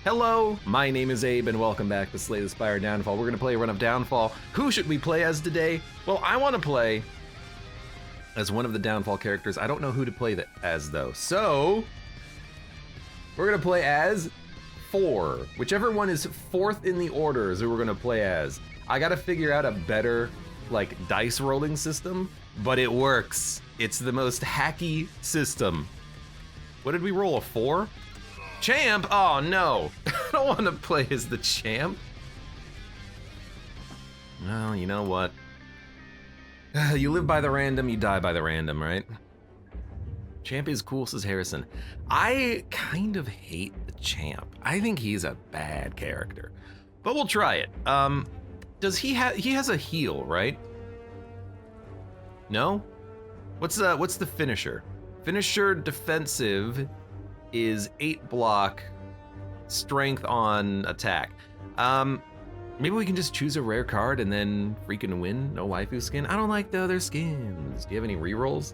Hello, my name is Abe and welcome back to Slay the Spire Downfall. We're gonna play a run of Downfall. Who should we play as today? Well, I wanna play as one of the Downfall characters. I don't know who to play as though. So, we're gonna play as 4. Whichever one is 4th in the order is who we're gonna play as. I gotta figure out a better, like, dice rolling system, but it works. It's the most hacky system. What did we roll, a 4? Champ? Oh no, I don't want to play as the champ. Well, you know what? You live by the random, you die by the random, right? Champ is cool, says Harrison. I kind of hate the champ. I think he's a bad character, but we'll try it. Does he has a heal, right? No? What's the finisher? Finisher defensive is 8 block, strength on attack. Maybe we can just choose a rare card and then freaking win. No waifu skin. I don't like the other skins. Do you have any rerolls?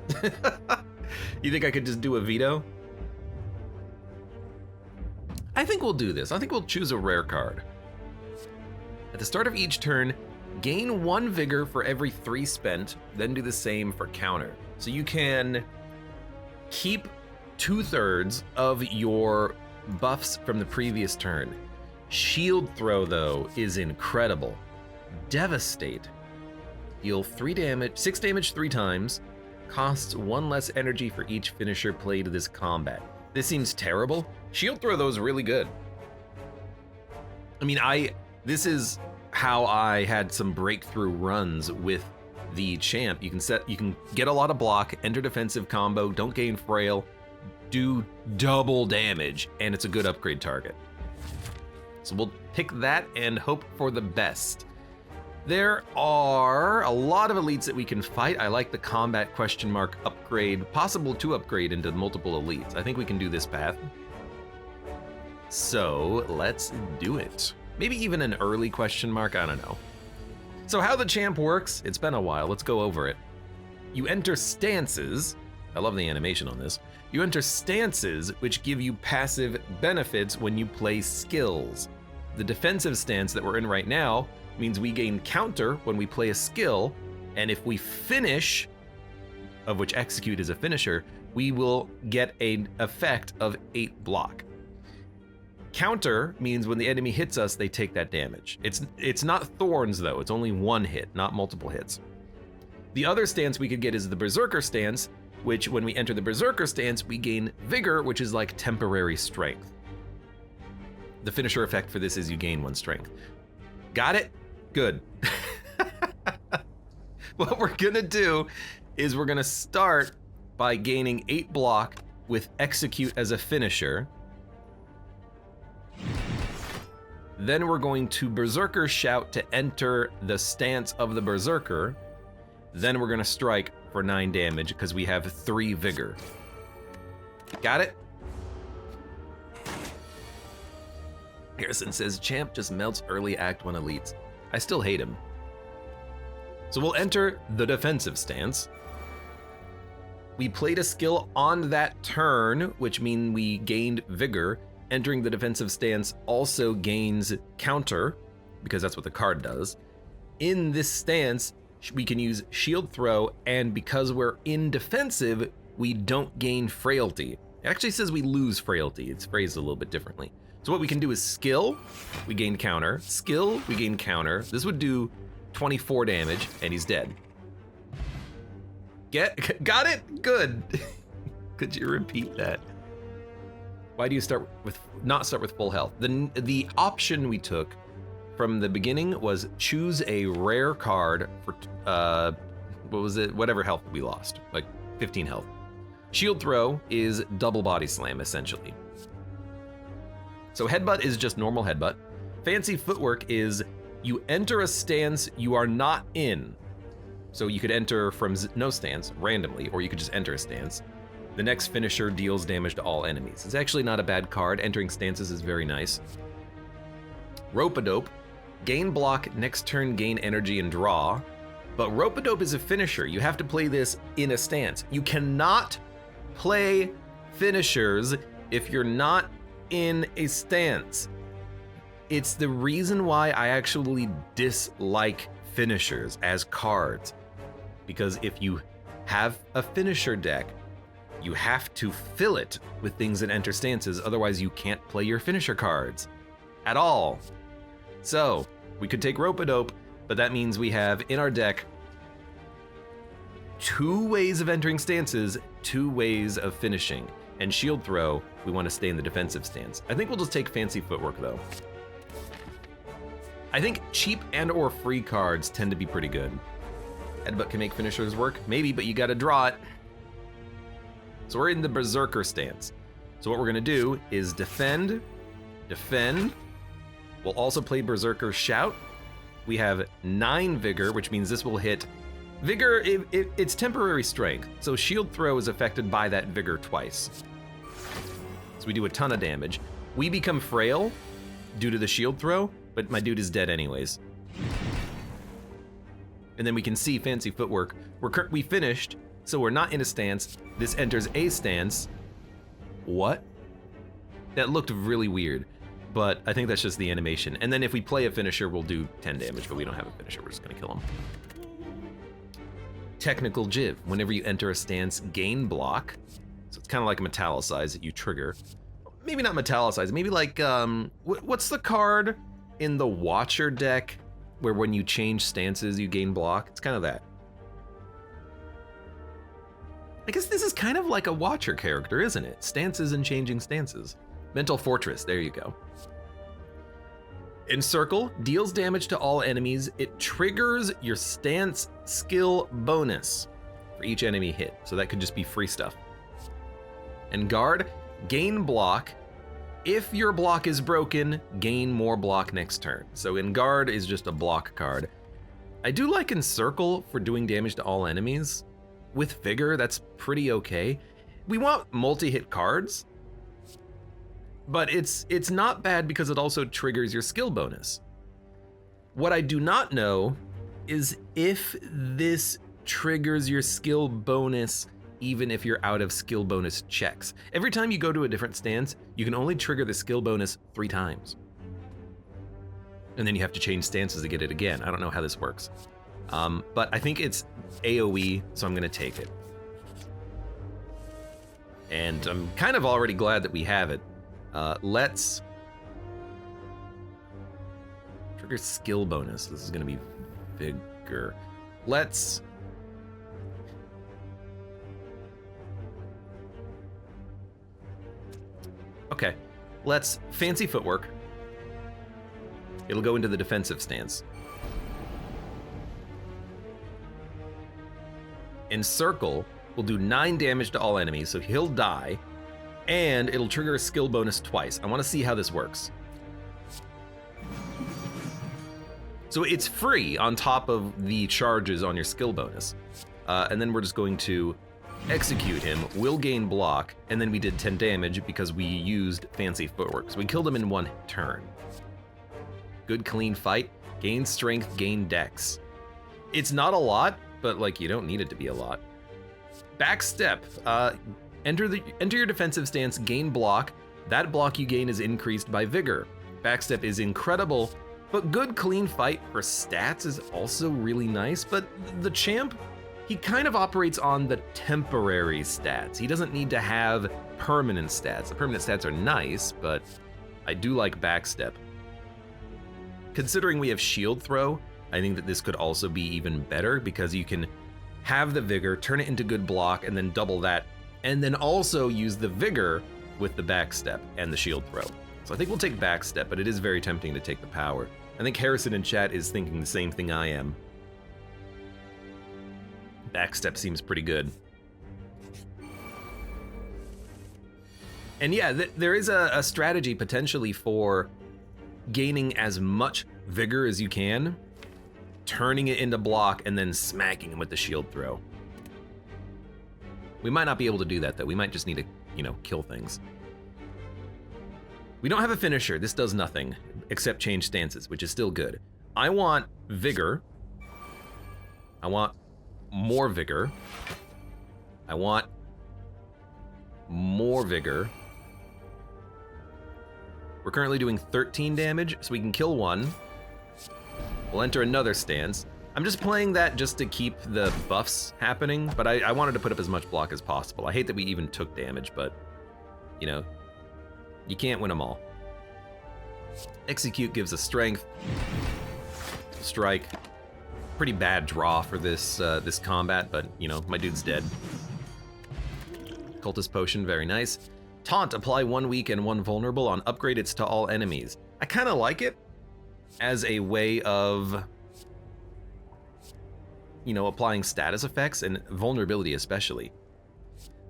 You think I could just do a veto? I think we'll do this. I think we'll choose a rare card. At the start of each turn, gain 1 vigor for every 3 spent, then do the same for counter. So you can keep 2/3 of your buffs from the previous turn. Shield throw, though, is incredible. Devastate. Deal 6 damage 3 times. Costs 1 less energy for each finisher played this combat. This seems terrible. Shield throw, though, is really good. I mean, this is how I had some breakthrough runs with the champ. You can get a lot of block, enter defensive combo, don't gain frail, do double damage, and it's a good upgrade target. So we'll pick that and hope for the best. There are a lot of elites that we can fight. I like the combat ? Upgrade, possible to upgrade into multiple elites. I think we can do this path. So let's do it. Maybe even an early ? I don't know. So how the champ works, it's been a while, let's go over it. You enter stances. I love the animation on this. You enter stances which give you passive benefits when you play skills. The defensive stance that we're in right now means we gain counter when we play a skill, and if we finish, of which execute is a finisher, we will get an effect of 8 block. Counter means when the enemy hits us, they take that damage. It's not thorns though, it's only 1 hit, not multiple hits. The other stance we could get is the Berserker stance, which when we enter the Berserker stance, we gain vigor, which is like temporary strength. The finisher effect for this is you gain 1 strength. Got it? Good. What we're gonna do is we're gonna start by gaining 8 block with execute as a finisher. Then we're going to Berserker shout to enter the stance of the Berserker. Then we're gonna strike for 9 damage because we have 3 vigor. Got it? Harrison says, champ just melts early Act 1 elites. I still hate him. So we'll enter the defensive stance. We played a skill on that turn, which means we gained vigor. Entering the defensive stance also gains counter, because that's what the card does. In this stance, we can use shield throw, and because we're in defensive, we don't gain frailty. It actually says we lose frailty. It's phrased a little bit differently. So what we can do is skill, we gain counter. Skill, we gain counter. This would do 24 damage, and he's dead. Got it? Good. Could you repeat that? Why do you not start with full health? The option we took from the beginning was choose a rare card for, what was it? Whatever health we lost, like 15 health. Shield throw is double body slam, essentially. So headbutt is just normal headbutt. Fancy footwork is you enter a stance you are not in. So you could enter from no stance randomly, or you could just enter a stance. The next finisher deals damage to all enemies. It's actually not a bad card. Entering stances is very nice. Rope-a-dope. Gain block, next turn gain energy and draw. But rope-a-dope is a finisher. You have to play this in a stance. You cannot play finishers if you're not in a stance. It's the reason why I actually dislike finishers as cards. Because if you have a finisher deck, you have to fill it with things that enter stances, otherwise you can't play your finisher cards at all. So, we could take Rope-a-Dope, but that means we have in our deck 2 ways of entering stances, 2 ways of finishing. And Shield Throw, we want to stay in the defensive stance. I think we'll just take Fancy Footwork though. I think cheap and or free cards tend to be pretty good. Headbutt can make finishers work, maybe, but you gotta draw it. So we're in the Berserker stance. So what we're gonna do is defend. We'll also play Berserker Shout. We have 9 Vigor, which means this will hit. Vigor, it's temporary strength, so Shield Throw is affected by that Vigor twice. So we do a ton of damage. We become frail due to the Shield Throw, but my dude is dead anyways. And then we can see Fancy Footwork. We finished, so we're not in a stance. This enters a stance. What? That looked really weird, but I think that's just the animation. And then if we play a finisher, we'll do 10 damage, but we don't have a finisher. We're just gonna kill him. Technical Jiv. Whenever you enter a stance, gain block. So it's kind of like a metallicize that you trigger. Maybe not metallicize, maybe like, what's the card in the Watcher deck where when you change stances, you gain block? It's kind of that. I guess this is kind of like a Watcher character, isn't it? Stances and changing stances. Mental Fortress, there you go. Encircle, deals damage to all enemies. It triggers your stance skill bonus for each enemy hit. So that could just be free stuff. And Guard, gain block. If your block is broken, gain more block next turn. So Guard is just a block card. I do like Encircle for doing damage to all enemies. With Vigor, that's pretty okay. We want multi-hit cards, but it's not bad because it also triggers your skill bonus. What I do not know is if this triggers your skill bonus even if you're out of skill bonus checks. Every time you go to a different stance, you can only trigger the skill bonus 3 times. And then you have to change stances to get it again. I don't know how this works. But I think it's AoE, so I'm gonna take it. And I'm kind of already glad that we have it. Let's trigger skill bonus. This is gonna be Vigor. Let's okay, let's Fancy Footwork. It'll go into the defensive stance. Encircle will do 9 damage to all enemies, so he'll die, and it'll trigger a skill bonus twice. I want to see how this works. So it's free on top of the charges on your skill bonus. And then we're just going to execute him, we'll gain block, and then we did 10 damage because we used Fancy Footwork. So we killed him in 1 turn. Good clean fight, gain strength, gain dex. It's not a lot, but like you don't need it to be a lot. Backstep, enter your defensive stance, gain block. That block you gain is increased by Vigor. Backstep is incredible, but good clean fight for stats is also really nice, but the champ, he kind of operates on the temporary stats. He doesn't need to have permanent stats. The permanent stats are nice, but I do like Backstep. Considering we have Shield Throw, I think that this could also be even better because you can have the Vigor, turn it into good block, and then double that, and then also use the Vigor with the Backstep and the Shield Throw. So I think we'll take Backstep, but it is very tempting to take the power. I think Harrison in chat is thinking the same thing I am. Backstep seems pretty good. And yeah, there is a strategy potentially for gaining as much Vigor as you can, turning it into block, and then smacking him with the Shield Throw. We might not be able to do that though. We might just need to, kill things. We don't have a finisher. This does nothing except change stances, which is still good. I want Vigor. I want more Vigor. I want more Vigor. We're currently doing 13 damage, so we can kill one. We'll enter another stance. I'm just playing that just to keep the buffs happening, but I wanted to put up as much block as possible. I hate that we even took damage, but, you know, you can't win them all. Execute gives us strength. Strike. Pretty bad draw for this this combat, but, you know, my dude's dead. Cultist Potion, very nice. Taunt, apply 1 weak and 1 vulnerable on upgrades to all enemies. I kind of like it as a way of, you know, applying status effects and vulnerability especially.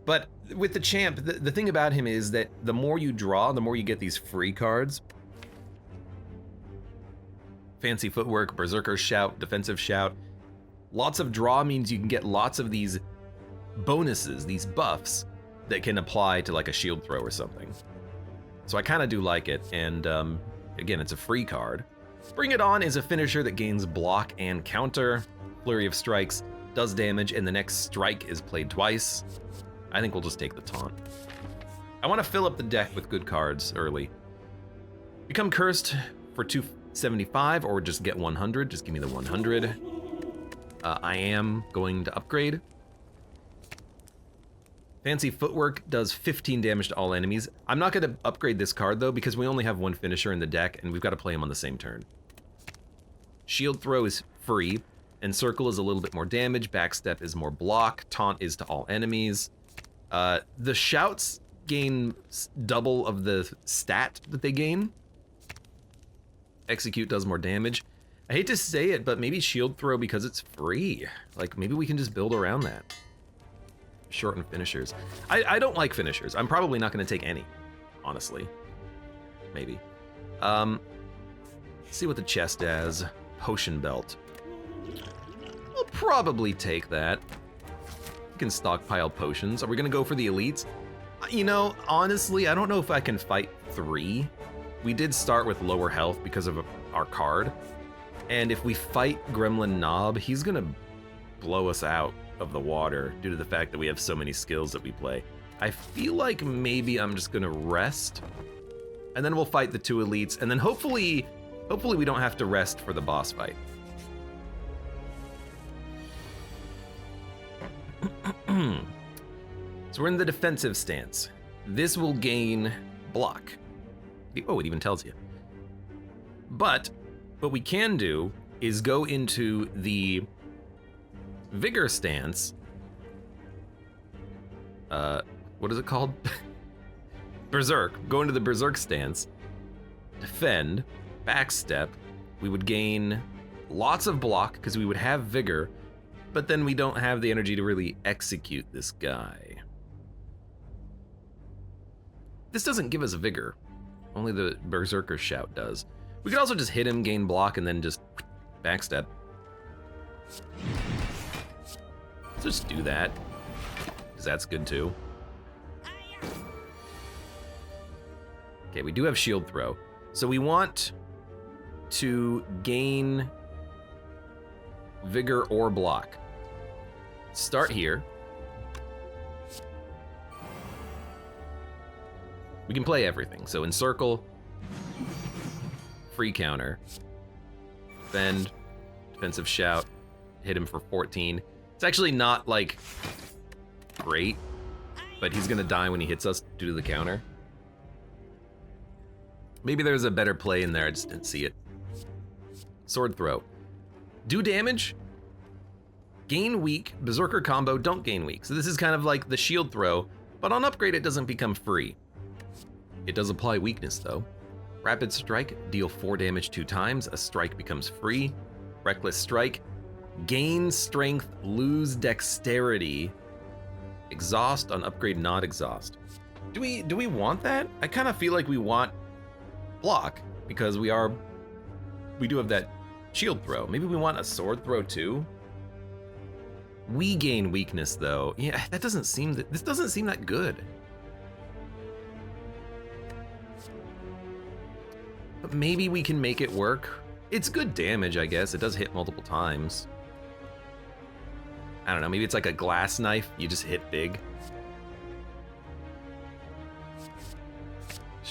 But with the champ, the thing about him is that the more you draw, the more you get these free cards. Fancy Footwork, Berserker's Shout, Defensive Shout. Lots of draw means you can get lots of these bonuses, these buffs, that can apply to like a shield throw or something. So I kind of do like it, and again, it's a free card. Bring It On is a finisher that gains block and counter. Flurry of Strikes does damage, and the next strike is played twice. I think we'll just take the taunt. I want to fill up the deck with good cards early. Become Cursed for 275, or just get 100. Just give me the 100. I am going to upgrade. Fancy Footwork does 15 damage to all enemies. I'm not going to upgrade this card, though, because we only have one finisher in the deck, and we've got to play him on the same turn. Shield Throw is free. Encircle is a little bit more damage. Backstep is more block. Taunt is to all enemies. The Shouts gain double of the stat that they gain. Execute does more damage. I hate to say it, but maybe Shield Throw, because it's free. Like, maybe we can just build around that. Shorten finishers. I don't like finishers. I'm probably not going to take any, honestly. Maybe. Let's see what the chest has. Potion Belt. I'll probably take that. We can stockpile potions. Are we going to go for the elites? You know, honestly, I don't know if I can fight 3. We did start with lower health because of our card. And if we fight Gremlin Knob, he's going to blow us out of the water due to the fact that we have so many skills that we play. I feel like maybe I'm just gonna rest, and then we'll fight the 2 elites, and then hopefully we don't have to rest for the boss fight. So we're in the defensive stance. This will gain block. Oh, it even tells you. But what we can do is go into the Vigor stance. What is it called? Berserk. Go into the Berserk stance. Defend. Backstep. We would gain lots of block because we would have Vigor, but then we don't have the energy to really execute this guy. This doesn't give us Vigor. Only the Berserker's Shout does. We could also just hit him, gain block, and then just backstep. Let's just do that, because that's good too. Okay, we do have Shield Throw. So we want to gain Vigor or block. Start here. We can play everything. So Encircle, free counter, Defend, Defensive Shout, hit him for 14. It's actually not, like, great, but he's gonna die when he hits us due to the counter. Maybe there's a better play in there, I just didn't see it. Sword Throw. Do damage, gain weak, Berserker combo, don't gain weak. So this is kind of like the Shield Throw, but on upgrade it doesn't become free. It does apply weakness though. Rapid Strike, deal 4 damage 2 times, a strike becomes free. Reckless Strike, gain strength, lose dexterity. Exhaust on upgrade, not exhaust. Do we want that? I kind of feel like we want block because we do have that Shield Throw. Maybe we want a Sword Throw too. We gain weakness though. Yeah, this doesn't seem that good. But maybe we can make it work. It's good damage, I guess. It does hit multiple times. I don't know, maybe it's like a glass knife, you just hit big.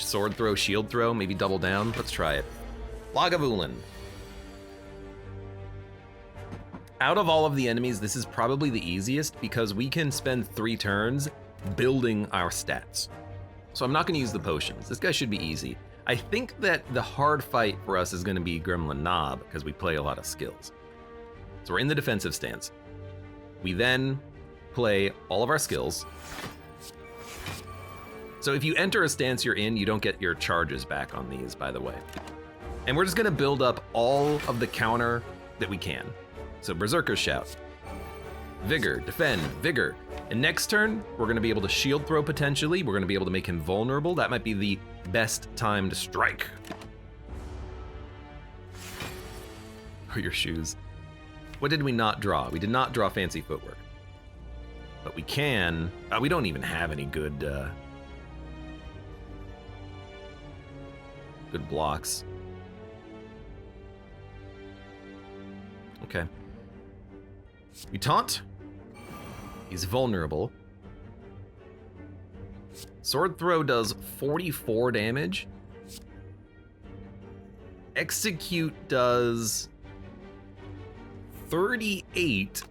sword throw, shield throw, maybe double down. Let's try it. Lagavulin. Out of all of the enemies, this is probably the easiest because we can spend 3 turns building our stats. So I'm not gonna use the potions. This guy should be easy. I think that the hard fight for us is gonna be Gremlin Knob because we play a lot of skills. So we're in the defensive stance. We then play all of our skills. So if you enter a stance you're in, you don't get your charges back on these, by the way. And we're just gonna build up all of the counter that we can. So Berserker's Shout, Vigor, Defend, Vigor. And next turn, we're gonna be able to shield throw potentially. We're gonna be able to make him vulnerable. That might be the best time to strike. Or your shoes. What did we not draw? We did not draw fancy footwork. But we can, we don't even have any good, good blocks. Okay. We taunt. He's vulnerable. Sword throw does 44 damage. Execute does 38,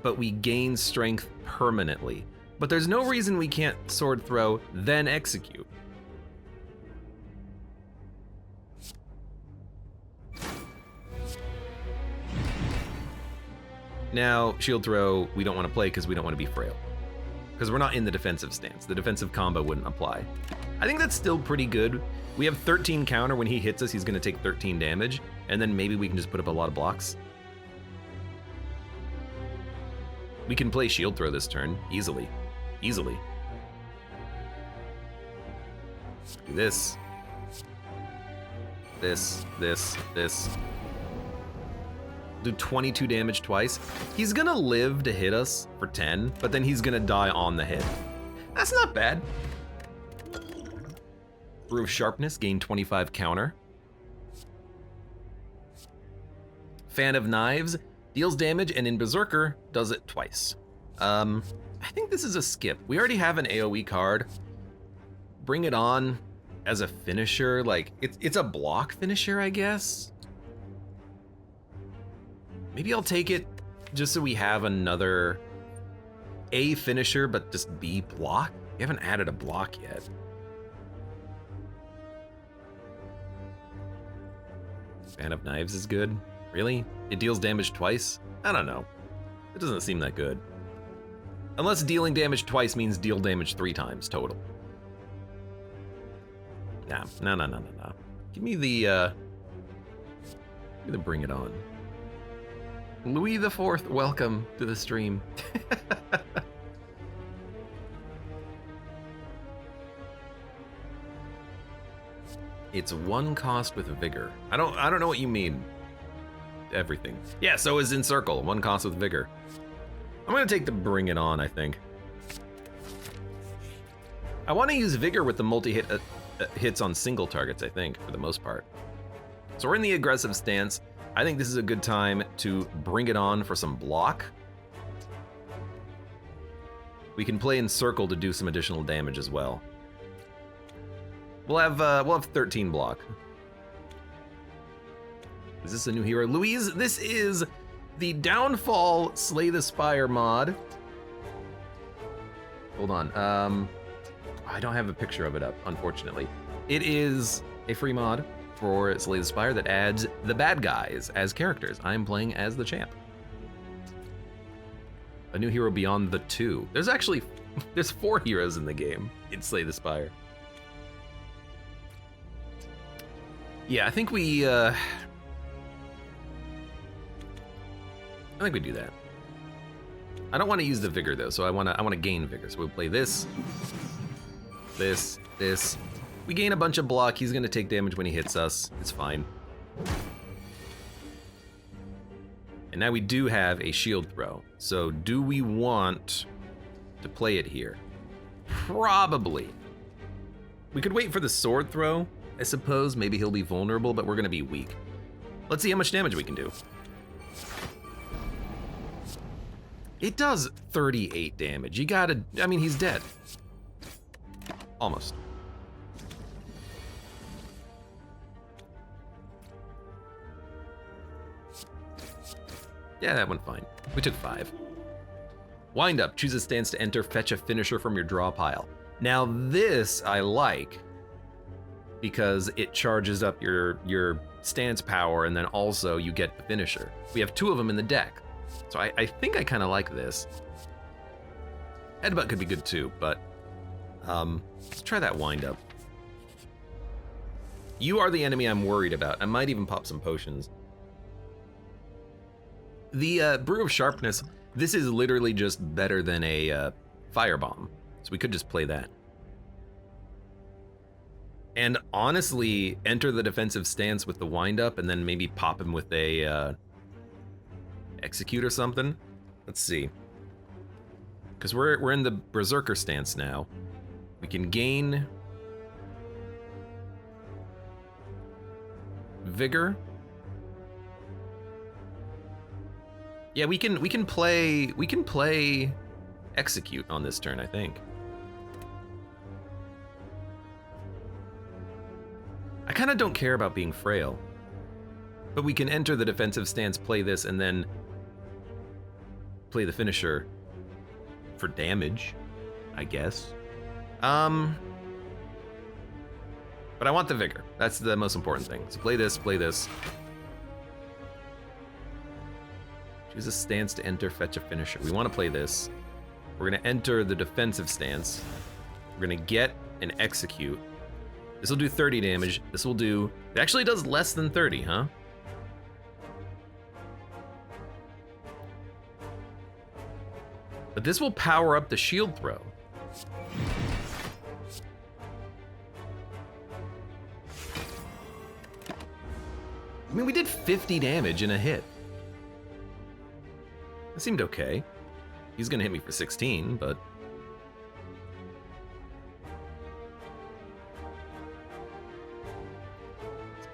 but we gain strength permanently. But there's no reason we can't sword throw, then execute. Now, shield throw, we don't want to play because we don't want to be frail. Because we're not in the defensive stance. The defensive combo wouldn't apply. I think that's still pretty good. We have 13 counter. When he hits us, he's going to take 13 damage. And then maybe we can just put up a lot of blocks. We can play shield throw this turn, easily. Easily. Do this. This. Do 22 damage twice. He's gonna live to hit us for 10, but then he's gonna die on the hit. That's not bad. Brew of Sharpness, gain 25 counter. Fan of Knives, deals damage, and in Berserker, does it twice. I think this is a skip. We already have an AoE card. Bring it on as a finisher, like, it's a block finisher, I guess? Maybe I'll take it just so we have another A finisher, but just B block. We haven't added a block yet. Fan of Knives is good. Really? It deals damage twice? I don't know. It doesn't seem that good. Unless dealing damage twice means deal damage 3 times total. Nah, no. Give me the Bring It On. Louis the Fourth, welcome to the stream. It's 1 cost with Vigor. I don't know what you mean. Everything. Yeah, so is Encircle, 1 cost with Vigor. I'm gonna take the Bring It On, I think. I want to use Vigor with the multi-hit hits on single targets, I think, for the most part. So we're in the aggressive stance. I think this is a good time to Bring It On for some block. We can play Encircle to do some additional damage as well. We'll have 13 block. Is this a new hero? Louise, this is the Downfall Slay the Spire mod. Hold on, I don't have a picture of it up, unfortunately. It is a free mod for Slay the Spire that adds the bad guys as characters. I'm playing as the champ. A new hero beyond the 2. There's 4 heroes in the game in Slay the Spire. Yeah, I think we do that. I don't want to use the Vigor though, so I want to gain Vigor. So we'll play this. We gain a bunch of block. He's gonna take damage when he hits us. It's fine. And now we do have a shield throw. So do we want to play it here? Probably. We could wait for the sword throw, I suppose. Maybe he'll be vulnerable, but we're gonna be weak. Let's see how much damage we can do. It does 38 damage. I mean, he's dead. Almost. Yeah, that went fine. We took 5. Wind up. Choose a stance to enter. Fetch a finisher from your draw pile. Now this I like because it charges up your stance power, and then also you get the finisher. We have 2 of them in the deck, so I think I kind of like this. Headbutt could be good too, but let's try that wind up. You are the enemy I'm worried about. I might even pop some potions. The Brew of Sharpness, this is literally just better than a Firebomb, so we could just play that. And honestly, enter the defensive stance with the wind up and then maybe pop him with a Execute or something. Let's see. Because we're in the Berserker stance now. We can gain Vigor. Yeah, we can play Execute on this turn, I think. I kind of don't care about being frail, but we can enter the defensive stance, play this, and then play the finisher for damage, I guess. But I want the Vigor. That's the most important thing. So play this, play this. Choose a stance to enter, fetch a finisher. We want to play this. We're going to enter the defensive stance. We're going to get an Execute. This will do 30 damage. This will do... It actually does less than 30, huh? But this will power up the shield throw. I mean, we did 50 damage in a hit. That seemed okay. He's gonna hit me for 16, but...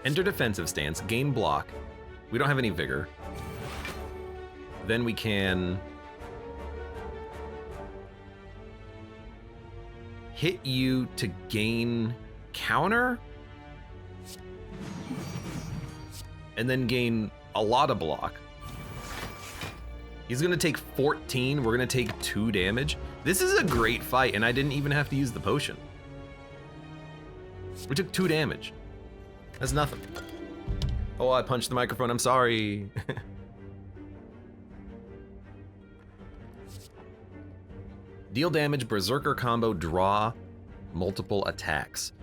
Enter defensive stance, gain block. We don't have any vigor. Then we can... hit you to gain counter? And then gain a lot of block. He's gonna take 14, we're gonna take 2 damage. This is a great fight, and I didn't even have to use the potion. We took 2 damage. That's nothing. Oh, I punched the microphone, I'm sorry. Deal damage, Berserker combo, draw multiple attacks.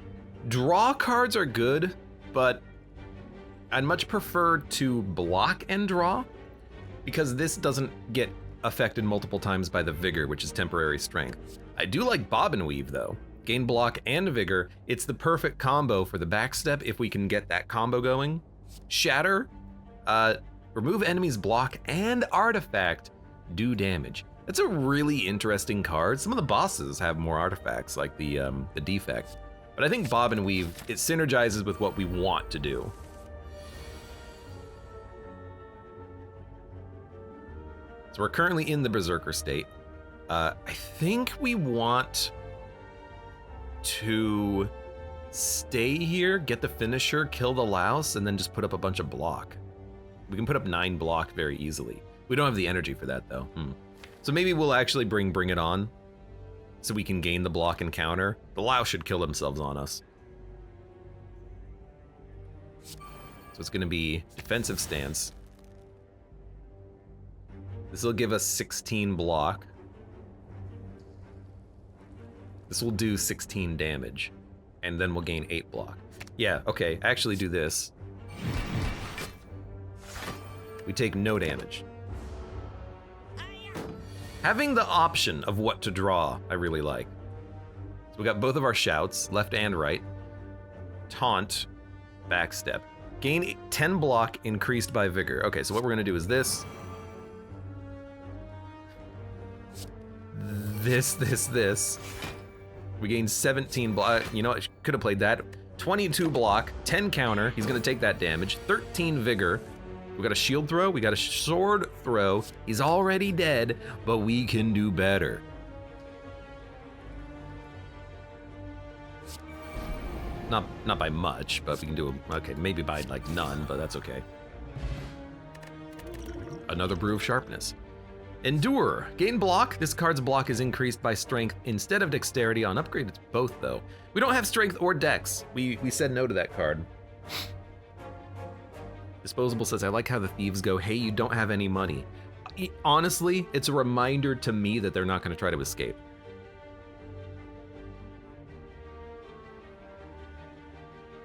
Draw cards are good, but I'd much prefer to block and draw, because this doesn't get affected multiple times by the Vigor, which is temporary strength. I do like Bob and Weave though. Gain block and Vigor. It's the perfect combo for the backstep if we can get that combo going. Shatter, remove enemy's block and artifact, do damage. That's a really interesting card. Some of the bosses have more artifacts, like the defect. But I think Bob and Weave, it synergizes with what we want to do. So we're currently in the Berserker state. I think we want to stay here, get the finisher, kill the louse, and then just put up a bunch of block. We can put up 9 block very easily. We don't have the energy for that though. So maybe we'll actually bring it on so we can gain the block and counter. The louse should kill themselves on us. So it's gonna be defensive stance. This will give us 16 block. This will do 16 damage, and then we'll gain 8 block. Yeah, okay, actually do this. We take no damage. Having the option of what to draw, I really like. So we got both of our shouts, left and right. Taunt, backstep. Gain 10 block, increased by vigor. Okay, so what we're gonna do is this. This. We gain 17 block. You know, I could have played that. 22 block, 10 counter. He's gonna take that damage. 13 vigor. We got a shield throw, we got a sword throw. He's already dead, but we can do better. Not by much, but we can do, okay, maybe by like none, but that's okay. Another Brew of Sharpness. Endure. Gain block. This card's block is increased by strength instead of dexterity. On upgrade, it's both, though. We don't have strength or dex. We said no to that card. Disposable says, I like how the thieves go, hey, you don't have any money. Honestly, it's a reminder to me that they're not going to try to escape.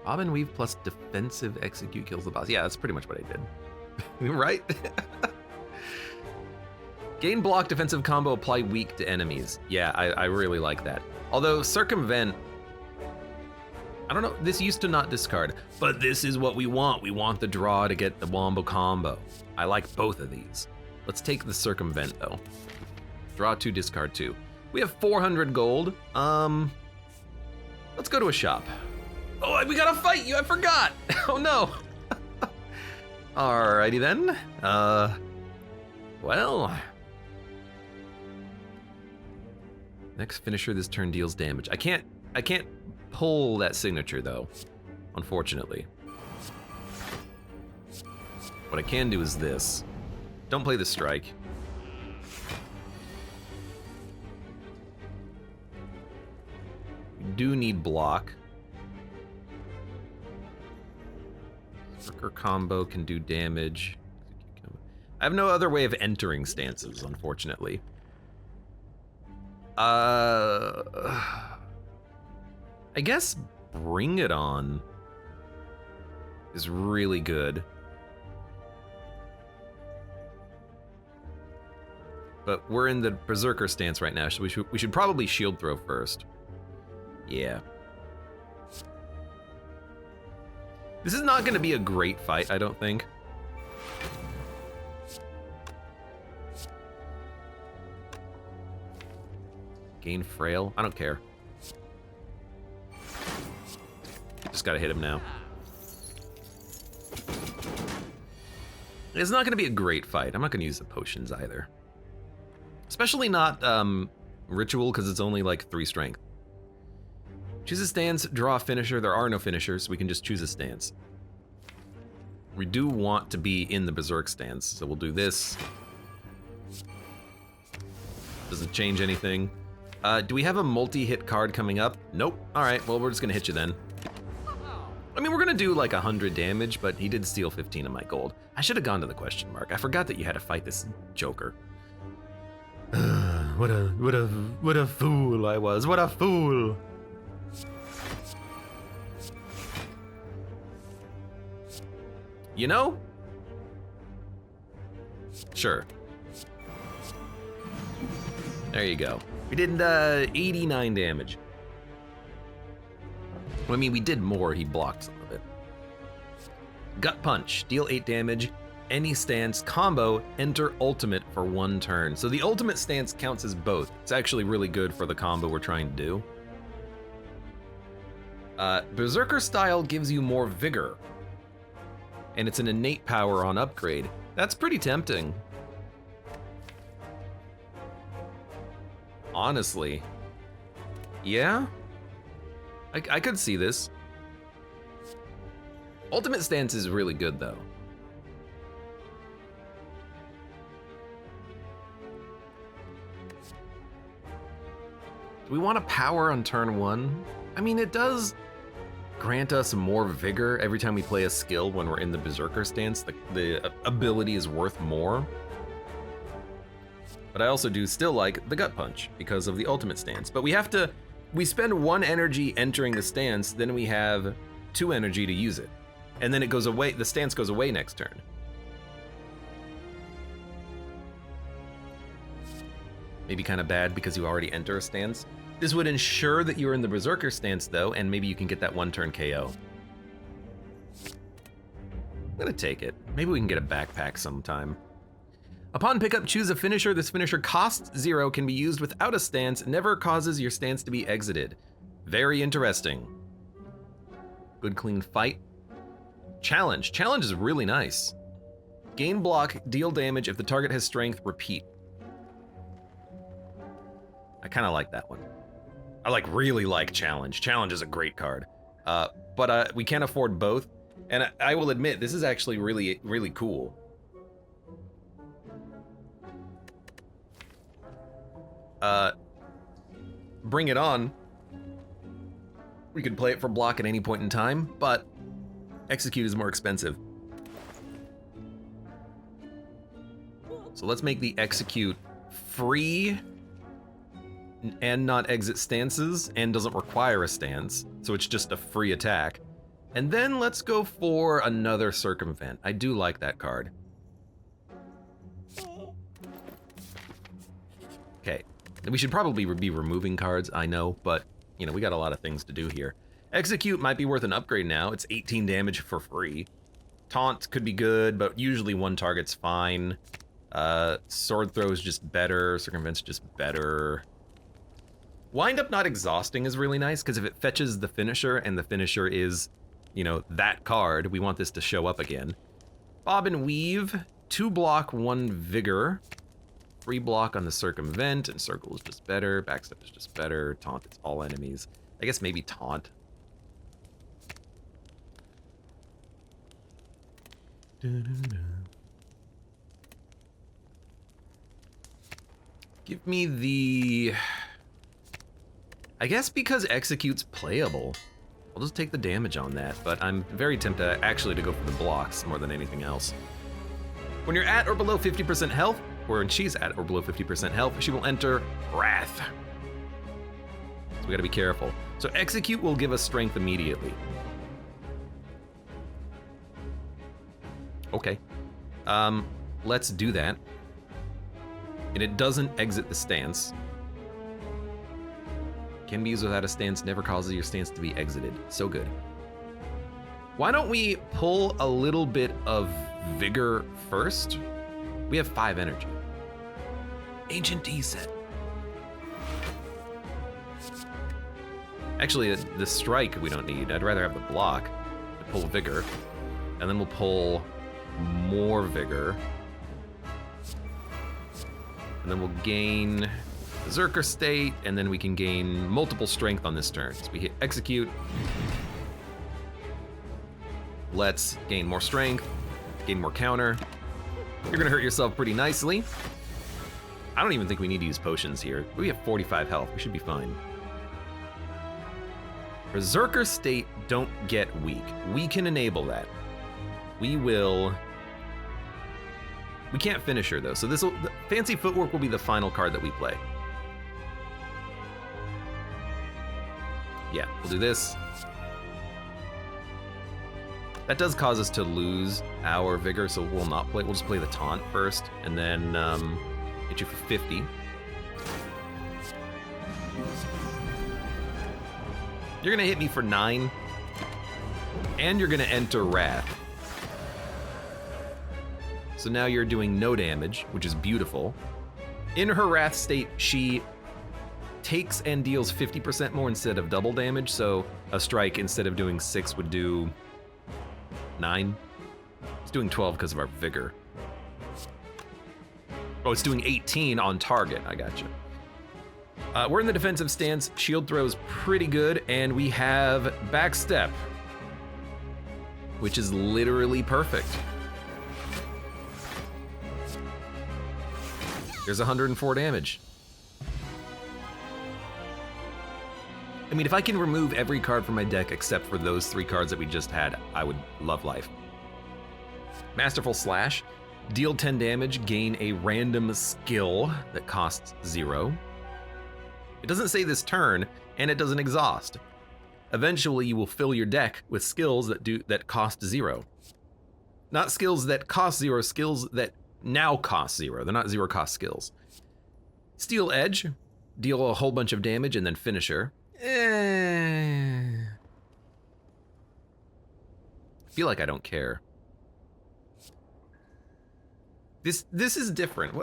Bob and Weave plus defensive execute kills the boss. Yeah, that's pretty much what I did. Right? Gain block defensive combo, apply weak to enemies. Yeah, I really like that. Although circumvent, I don't know, this used to not discard, but this is what we want. We want the draw to get the wombo combo. I like both of these. Let's take the circumvent though. Draw 2, discard 2. We have 400 gold. Let's go to a shop. Oh, we gotta fight you, I forgot. Oh no. Alrighty then. Well. Next finisher this turn deals damage. I can't pull that signature though, unfortunately. What I can do is this. Don't play the strike. We do need block. Worker combo can do damage. I have no other way of entering stances, unfortunately. I guess Bring It On is really good. But we're in the Berserker stance right now, so we should probably shield throw first. Yeah. This is not going to be a great fight, I don't think. Gain frail? I don't care. Just gotta hit him now. It's not gonna be a great fight. I'm not gonna use the potions either. Especially not ritual, because it's only like 3 strength. Choose a stance, draw a finisher. There are no finishers, so we can just choose a stance. We do want to be in the Berserk stance, so we'll do this. Doesn't change anything. Do we have a multi-hit card coming up? Nope. All right, well, we're just gonna hit you then. I mean, we're gonna do like 100 damage, but he did steal 15 of my gold. I should have gone to the question mark. I forgot that you had to fight this Joker. What a fool I was. What a fool. You know? Sure. There you go. We did 89 damage. I mean, we did more, he blocked some of it. Gut Punch, deal 8 damage, any stance, combo, enter ultimate for 1 turn. So the ultimate stance counts as both. It's actually really good for the combo we're trying to do. Berserker style gives you more vigor. And it's an innate power on upgrade. That's pretty tempting. Honestly. Yeah? I could see this. Ultimate stance is really good though. Do we want to power on turn 1? I mean, it does grant us more vigor every time we play a skill when we're in the Berserker stance. The ability is worth more. But I also do still like the Gut Punch because of the ultimate stance. But we spend 1 energy entering the stance, then we have 2 energy to use it. And then it goes away, the stance goes away next turn. Maybe kind of bad because you already enter a stance. This would ensure that you're in the Berserker stance though, and maybe you can get that 1-turn KO. I'm gonna take it. Maybe we can get a backpack sometime. Upon pickup, choose a finisher. This finisher costs 0, can be used without a stance, never causes your stance to be exited. Very interesting. Good clean fight. Challenge. Challenge is really nice. Gain block, deal damage. If the target has strength, repeat. I kind of like that one. I really like challenge. Challenge is a great card. But we can't afford both. And I will admit, this is actually really, really cool. Bring It On. We could play it for block at any point in time, but Execute is more expensive. So let's make the Execute free and not exit stances and doesn't require a stance, so it's just a free attack. And then let's go for another Circumvent. I do like that card. Okay, we should probably be removing cards, I know, but you know, we got a lot of things to do here. Execute might be worth an upgrade now. It's 18 damage for free. Taunt could be good, but usually one target's fine. Sword Throw is just better. Circumvent's just better. Wind Up Not Exhausting is really nice, because if it fetches the finisher, and the finisher is, you know, that card, we want this to show up again. Bob and Weave, 2 block, 1 vigor. 3 block on the Circumvent, and Circle is just better. Backstep is just better. Taunt, it's all enemies. I guess maybe Taunt. Give me the... I guess because Execute's playable, I'll just take the damage on that, but I'm very tempted actually to go for the blocks more than anything else. When you're at or below 50% health, or when she's at or below 50% health, she will enter Wrath. So we gotta be careful. So Execute will give us strength immediately. Okay. Let's do that. And it doesn't exit the stance. Can be used without a stance, never causes your stance to be exited. So good. Why don't we pull a little bit of vigor first? We have 5 energy. Ancient Tea set. Actually, the strike we don't need. I'd rather have the block to pull vigor. And then we'll pull more vigor. And then we'll gain Berserker State, and then we can gain multiple strength on this turn. So we hit Execute. Let's gain more strength, gain more counter. You're gonna hurt yourself pretty nicely. I don't even think we need to use potions here. We have 45 health, we should be fine. Berserker State don't get weak. We can enable that. We can't finish her though, so Fancy Footwork will be the final card that we play. Yeah, we'll do this. That does cause us to lose our vigor, so we'll not play. We'll just play the taunt first, and then hit you for 50. You're gonna hit me for 9, and you're gonna enter Wrath. So now you're doing no damage, which is beautiful. In her Wrath state, she takes and deals 50% more instead of double damage, so a strike instead of doing 6 would do 9. It's doing 12 because of our vigor. Oh, it's doing 18 on target, I gotcha. We're in the defensive stance, shield throws pretty good, and we have backstep, which is literally perfect. There's 104 damage. I mean, if I can remove every card from my deck except for those 3 cards that we just had, I would love life. Masterful Slash. Deal 10 damage, gain a random skill that costs 0. It doesn't say this turn, and it doesn't exhaust. Eventually, you will fill your deck with skills that cost 0. Not skills that cost 0, skills that now cost 0. They're not 0 cost skills. Steel Edge. Deal a whole bunch of damage, and then Finisher. I feel like I don't care. This is different.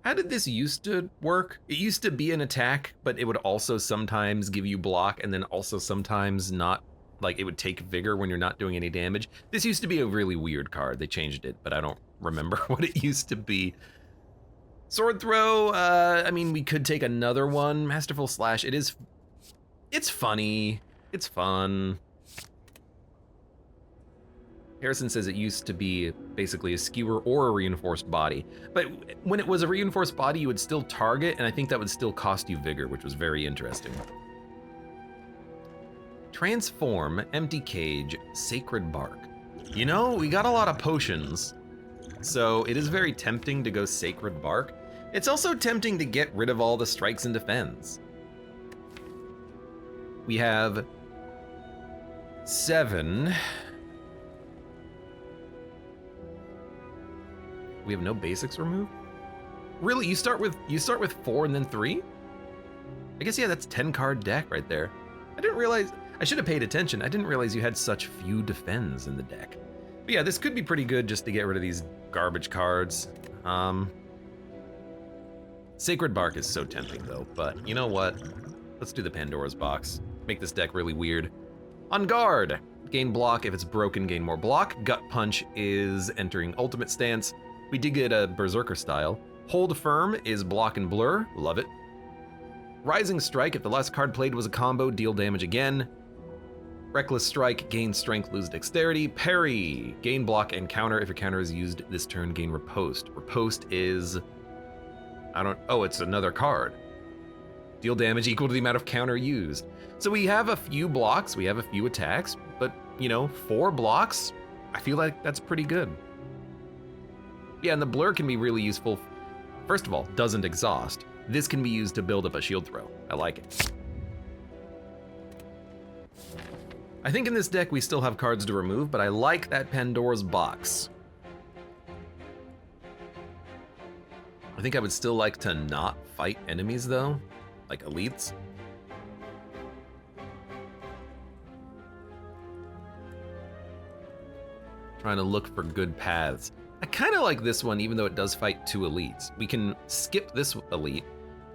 How did this used to work? It used to be an attack, but it would also sometimes give you block, and then also sometimes not. Like, it would take vigor when you're not doing any damage. This used to be a really weird card. They changed it, but I don't remember what it used to be. Sword Throw, I mean, we could take another one. Masterful Slash, it's funny. It's fun. Harrison says it used to be basically a skewer or a reinforced body. But when it was a reinforced body, you would still target, and I think that would still cost you vigor, which was very interesting. Transform, empty cage, sacred bark. You know, we got a lot of potions, so it is very tempting to go sacred bark. It's also tempting to get rid of all the strikes and defends. We have 7. We have no basics removed? Really? You start with 4 and then 3? I guess, yeah, that's 10 card deck right there. I didn't realize, I should have paid attention. I didn't realize you had such few defends in the deck. But yeah, this could be pretty good just to get rid of these garbage cards. Sacred Bark is so tempting though, but you know what? Let's do the Pandora's Box. Make this deck really weird. On guard, gain block. If it's broken, gain more block. Gut Punch is entering ultimate stance. We did get a Berserker style. Hold Firm is block and blur, love it. Rising Strike, if the last card played was a combo, deal damage again. Reckless Strike, gain strength, lose dexterity. Parry, gain block and counter. If your counter is used this turn, gain riposte. Riposte is, it's another card. Deal damage equal to the amount of counter used. So we have a few blocks, we have a few attacks, but 4 blocks, I feel like that's pretty good. Yeah, and the blur can be really useful. First of all, doesn't exhaust. This can be used to build up a shield throw. I like it. I think in this deck we still have cards to remove, but I like that Pandora's Box. I think I would still like to not fight enemies though, like elites. Trying to look for good paths. I kind of like this one, even though it does fight 2 elites. We can skip this elite,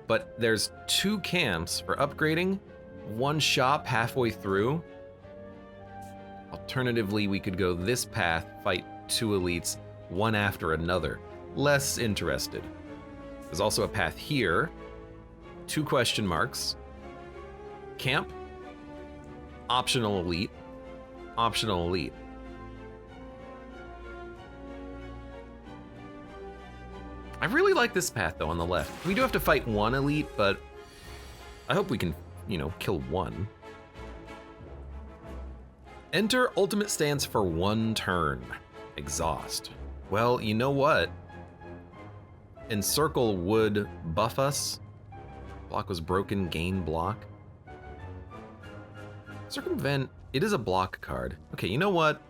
but there's 2 camps for upgrading, 1 shop halfway through. Alternatively, we could go this path, fight 2 elites, one after another. Less interested. There's also a path here, 2 question marks, camp, optional elite, optional elite. I really like this path though on the left. We do have to fight 1 elite, but I hope we can, kill 1. Enter ultimate stance for 1 turn. Exhaust. Well, you know what? Encircle would buff us. Block was broken, gain block. Circumvent, it is a block card. Okay, you know what?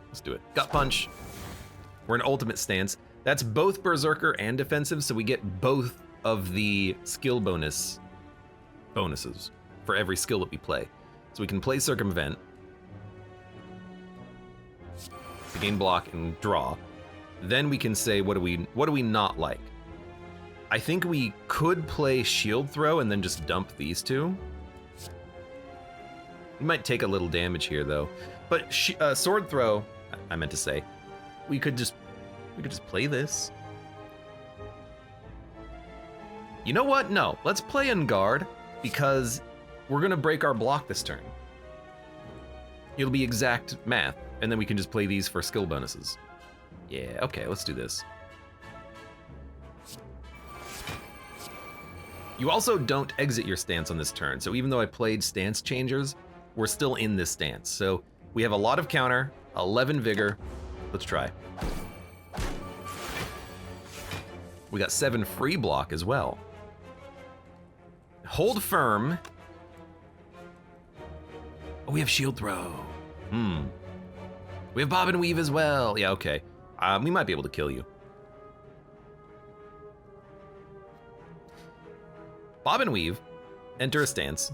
Let's do it. Gut Punch. We're in ultimate stance. That's both Berserker and defensive, so we get both of the skill bonuses for every skill that we play. So we can play Circumvent to gain block and draw. Then we can say, what do we not like? I think we could play Shield Throw and then just dump these 2. We might take a little damage here though. But Sword Throw, I meant to say, we could just play this. You know what? No, let's play on guard because we're gonna break our block this turn. It'll be exact math, and then we can just play these for skill bonuses. Yeah, okay, let's do this. You also don't exit your stance on this turn, so even though I played stance changers, we're still in this stance. So we have a lot of counter, 11 vigor. Let's try. We got 7 free block as well. Hold firm. Oh, we have shield throw. We have bob and weave as well. Yeah, okay. We might be able to kill you. Bob and weave. Enter a stance.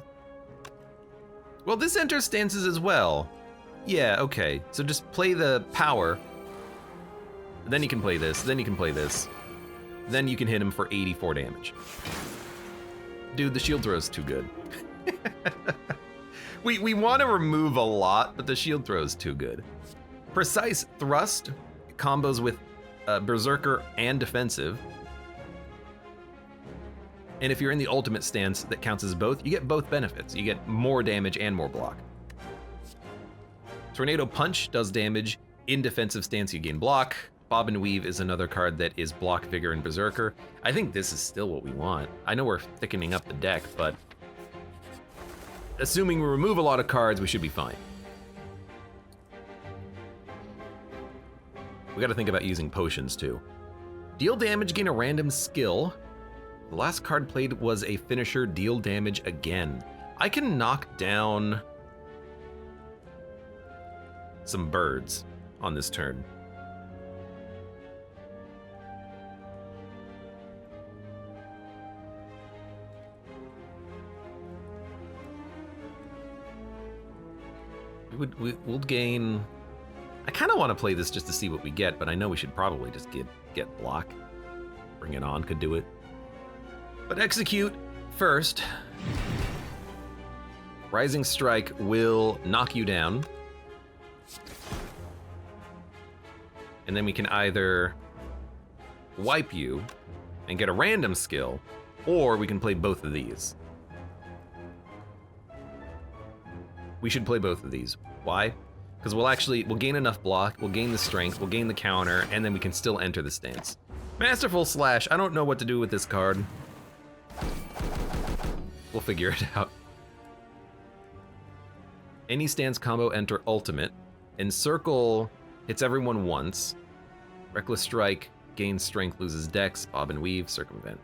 Well, this enters stances as well. Yeah, okay. So just play the power. Then you can play this. Then you can play this. Then you can hit him for 84 damage. Dude, the shield throw is too good. We want to remove a lot, but the shield throw is too good. Precise thrust combos with Berserker and defensive. And if you're in the ultimate stance that counts as both, you get both benefits. You get more damage and more block. Tornado Punch does damage. In defensive stance, you gain block. Bob and Weave is another card that is block, vigor, and berserker. I think this is still what we want. I know we're thickening up the deck, but assuming we remove a lot of cards, we should be fine. We gotta think about using potions too. Deal damage, gain a random skill. The last card played was a finisher, deal damage again. I can knock down some birds on this turn. We'll gain. I kind of want to play this just to see what we get, but I know we should probably just get block. Bring it on, could do it. But execute first. Rising Strike will knock you down. And then we can either wipe you and get a random skill, or we can play both of these. We should play both of these. Why? Because we'll gain enough block, we'll gain the strength, we'll gain the counter, and then we can still enter the stance. Masterful Slash, I don't know what to do with this card. We'll figure it out. Any stance combo, enter ultimate. Encircle hits everyone once. Reckless Strike, gains strength, loses dex. Bob and Weave, circumvent.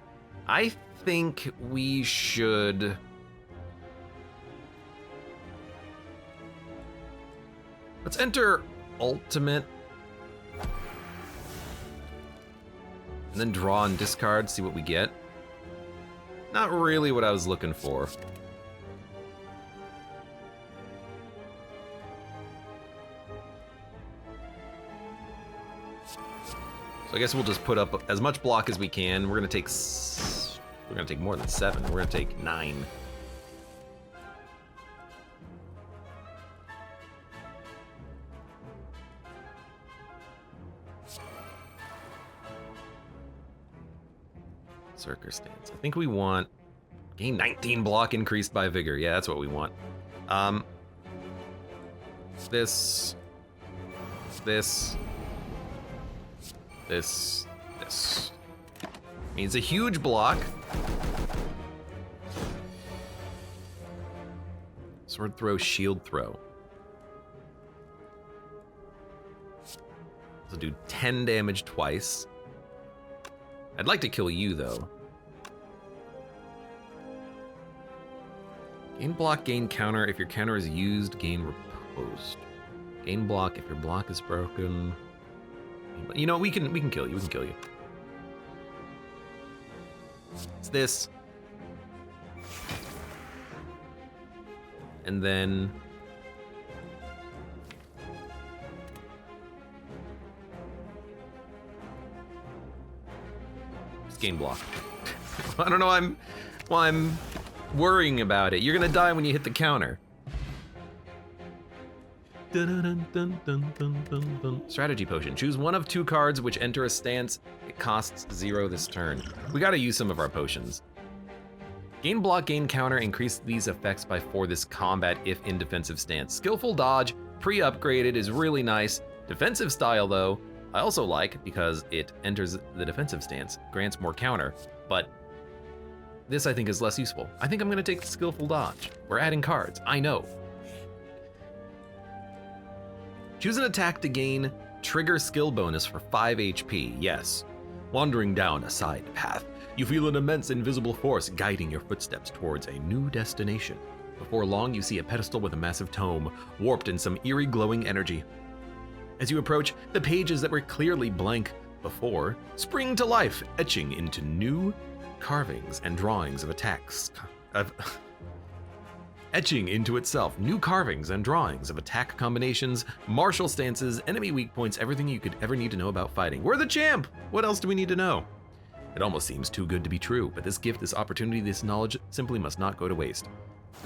I think we should... Let's enter ultimate. And then draw and discard, see what we get. Not really what I was looking for. So I guess we'll just put up as much block as we can. We're gonna take more than 7. We're gonna take 9. Berserker stance. I think we want gain 19 block increased by vigor. Yeah, that's what we want. This. Means a huge block. Sword throw, shield throw. So do 10 damage twice. I'd like to kill you, though. Gain block, gain counter. If your counter is used, gain riposte. Gain block if your block is broken. You know, we can kill you. We can kill you. It's this. And then... gain block. I don't know why I'm worrying about it. You're gonna die when you hit the counter. Strategy potion. Choose one of 2 cards which enter a stance. It costs 0 this turn. We gotta use some of our potions. Gain block, gain counter, increase these effects by 4 this combat if in defensive stance. Skillful dodge, pre-upgraded, is really nice. Defensive style though, I also like because it enters the defensive stance, grants more counter, but this I think is less useful. I think I'm gonna take the skillful dodge. We're adding cards, I know. Choose an attack to gain trigger skill bonus for 5 HP, yes. Wandering down a side path, you feel an immense invisible force guiding your footsteps towards a new destination. Before long, you see a pedestal with a massive tome, warped in some eerie glowing energy. As you approach, the pages that were clearly blank before spring to life, etching into new carvings and drawings of attacks. Etching into itself new carvings and drawings of attack combinations, martial stances, enemy weak points, everything you could ever need to know about fighting. We're the champ! What else do we need to know? It almost seems too good to be true, but this gift, this opportunity, this knowledge simply must not go to waste.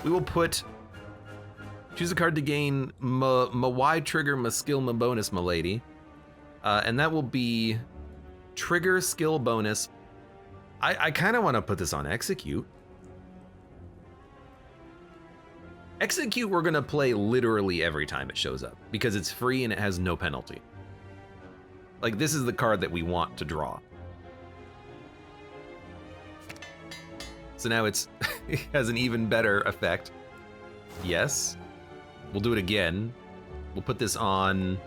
We will put... Choose a card to gain ma Y trigger, ma skill, ma bonus, ma lady. And that will be trigger skill bonus I kind of want to put this on execute. Execute we're going to play literally every time it shows up because it's free and it has no penalty. Like, this is the card that we want to draw. So now it has an even better effect. Yes. We'll do it again. We'll put this on,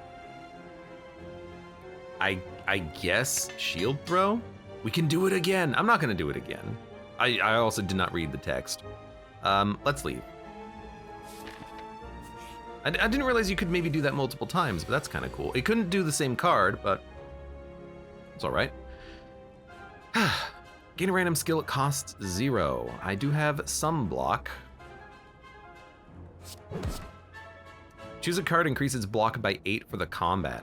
I guess, shield throw? We can do it again. I'm not gonna do it again. I also did not read the text. Let's leave. I didn't realize you could maybe do that multiple times, but that's kind of cool. It couldn't do the same card, but it's all right. Gain a random skill, it costs 0. I do have some block. Choose a card, increase its block by 8 for the combat.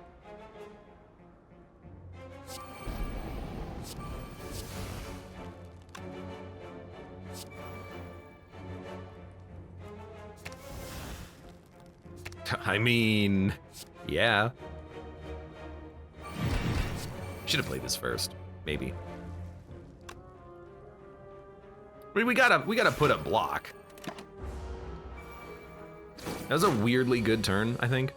I mean, yeah. Should have played this first, maybe. I mean, we gotta put up block. That was a weirdly good turn, I think.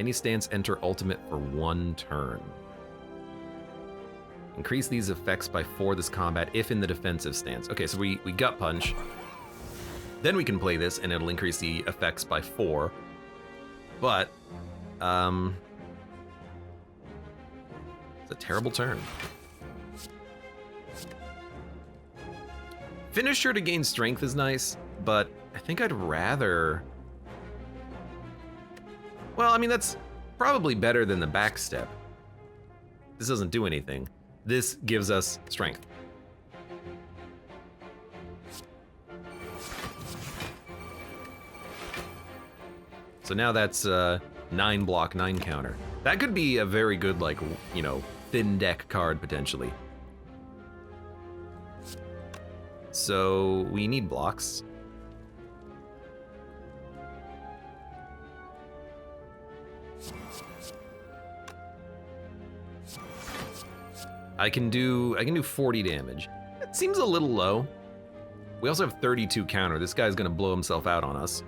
Any stance, enter ultimate for 1 turn. Increase these effects by 4 this combat if in the defensive stance. Okay, so we gut punch. Then we can play this and it'll increase the effects by 4. But, it's a terrible turn. Finisher to gain strength is nice, but I think I'd rather... Well, I mean, that's probably better than the backstep. This doesn't do anything. This gives us strength. So now that's 9 block, 9 counter. That could be a very good, like, you know, thin deck card, potentially. So we need blocks. I can do 40 damage. It seems a little low. We also have 32 counter. This guy's gonna blow himself out on us.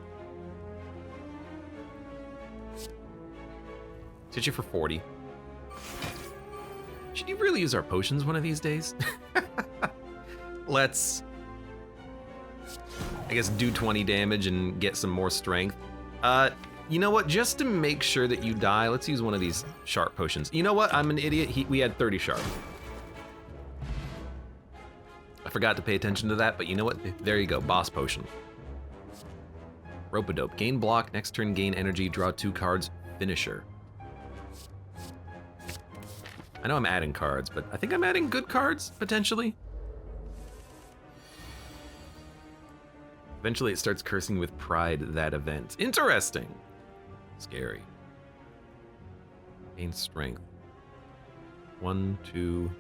Hit you for 40. Should you really use our potions one of these days? Let's, I guess, do 20 damage and get some more strength. You know what? Just to make sure that you die, let's use one of these sharp potions. You know what? I'm an idiot. We had 30 sharp. I forgot to pay attention to that, but you know what? There you go. Boss potion. Rope-a-dope. Gain block. Next turn, gain energy. Draw 2 cards. Finisher. I know I'm adding cards, but I think I'm adding good cards, potentially. Eventually it starts cursing with pride that event. Interesting. Scary. Gain strength. 1, 2.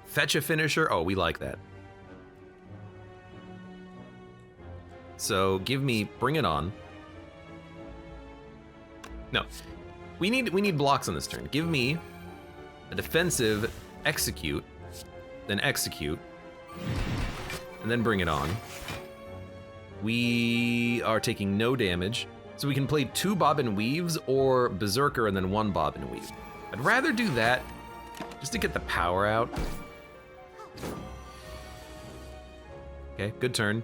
Fetch a finisher. Oh, we like that. So give me, bring it on. No. We need blocks on this turn. Give me a defensive execute, then execute, and then bring it on. We are taking no damage, so we can play 2 Bob and Weaves or Berserker and then 1 Bob and Weave. I'd rather do that just to get the power out. Okay, good turn.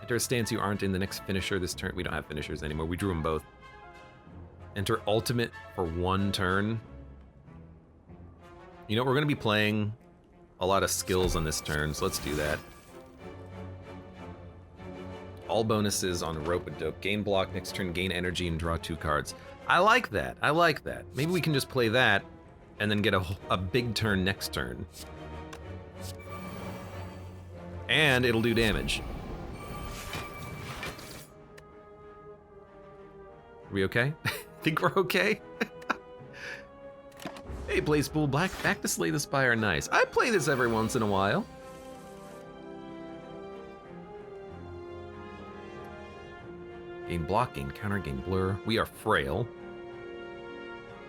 Enter a stance you aren't in the next finisher this turn. We don't have finishers anymore. We drew them both. Enter ultimate for 1 turn. You know, we're going to be playing a lot of skills on this turn, so let's do that. All bonuses on Rope-a-Dope. Gain block next turn, gain energy, and draw 2 cards. I like that. I like that. Maybe we can just play that and then get a big turn next turn. And it'll do damage. Are we okay? Think we're okay? Hey, Blazepool Black, back to Slay the Spire. Nice. I play this every once in a while. Gain block, gain counter, gain blur. We are frail.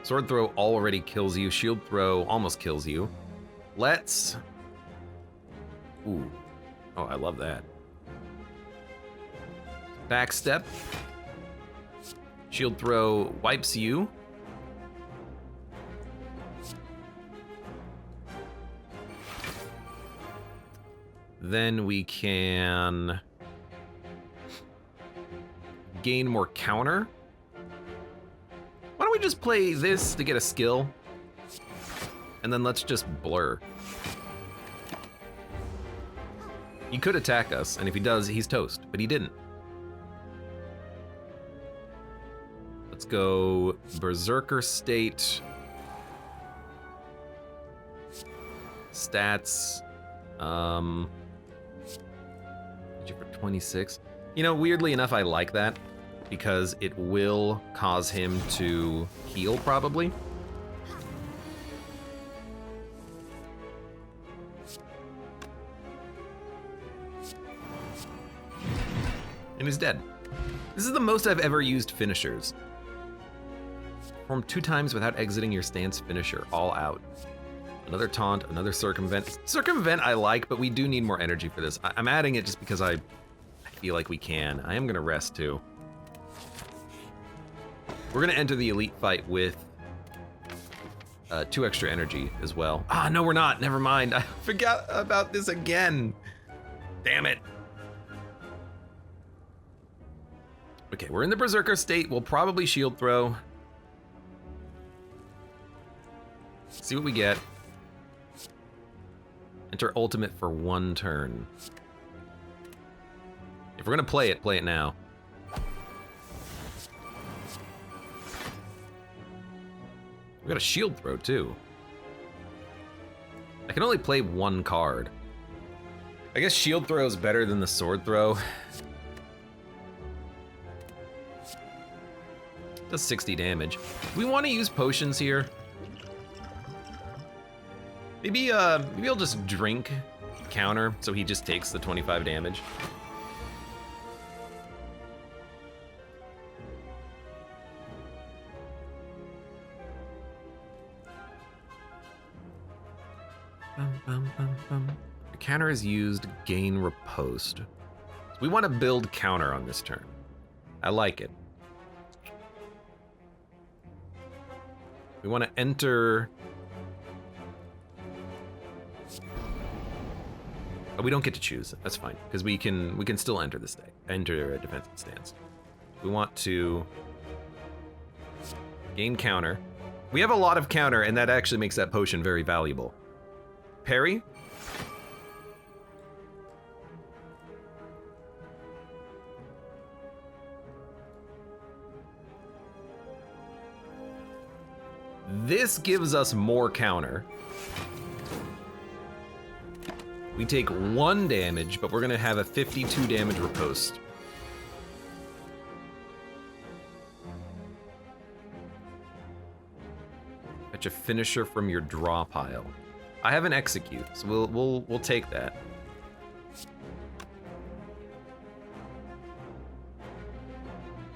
Sword throw already kills you. Shield throw almost kills you. Let's... Ooh. Oh, I love that. Backstep. Shield throw wipes you. Then we can gain more counter. Why don't we just play this to get a skill? And then let's just blur. He could attack us, and if he does, he's toast, but he didn't. Let's go Berserker State. Stats. For 26. You know, weirdly enough, I like that because it will cause him to heal, probably. And he's dead. This is the most I've ever used finishers. Perform 2 times without exiting your stance finisher, all out. Another taunt, another circumvent. Circumvent I like, but we do need more energy for this. I'm adding it just because I feel like we can. I am gonna rest too. We're gonna enter the elite fight with 2 extra energy as well. Ah, no we're not, never mind. I forgot about this again. Damn it. Okay, we're in the Berserker state. We'll probably shield throw. See what we get. Enter ultimate for 1 turn. If we're gonna play it now. We got a shield throw too. I can only play 1 card. I guess shield throw is better than the sword throw. Does 60 damage. Do we want to use potions here? Maybe maybe I'll just drink counter so he just takes the 25 damage. The counter is used, gain riposte. So we want to build counter on this turn. I like it. We want to enter. Oh, we don't get to choose. That's fine, because we can still enter this deck. Enter a defensive stance. We want to gain counter. We have a lot of counter, and that actually makes that potion very valuable. Parry. This gives us more counter. We take 1 damage, but we're gonna have a 52 damage riposte. Fetch a finisher from your draw pile. I have an execute, so we'll take that.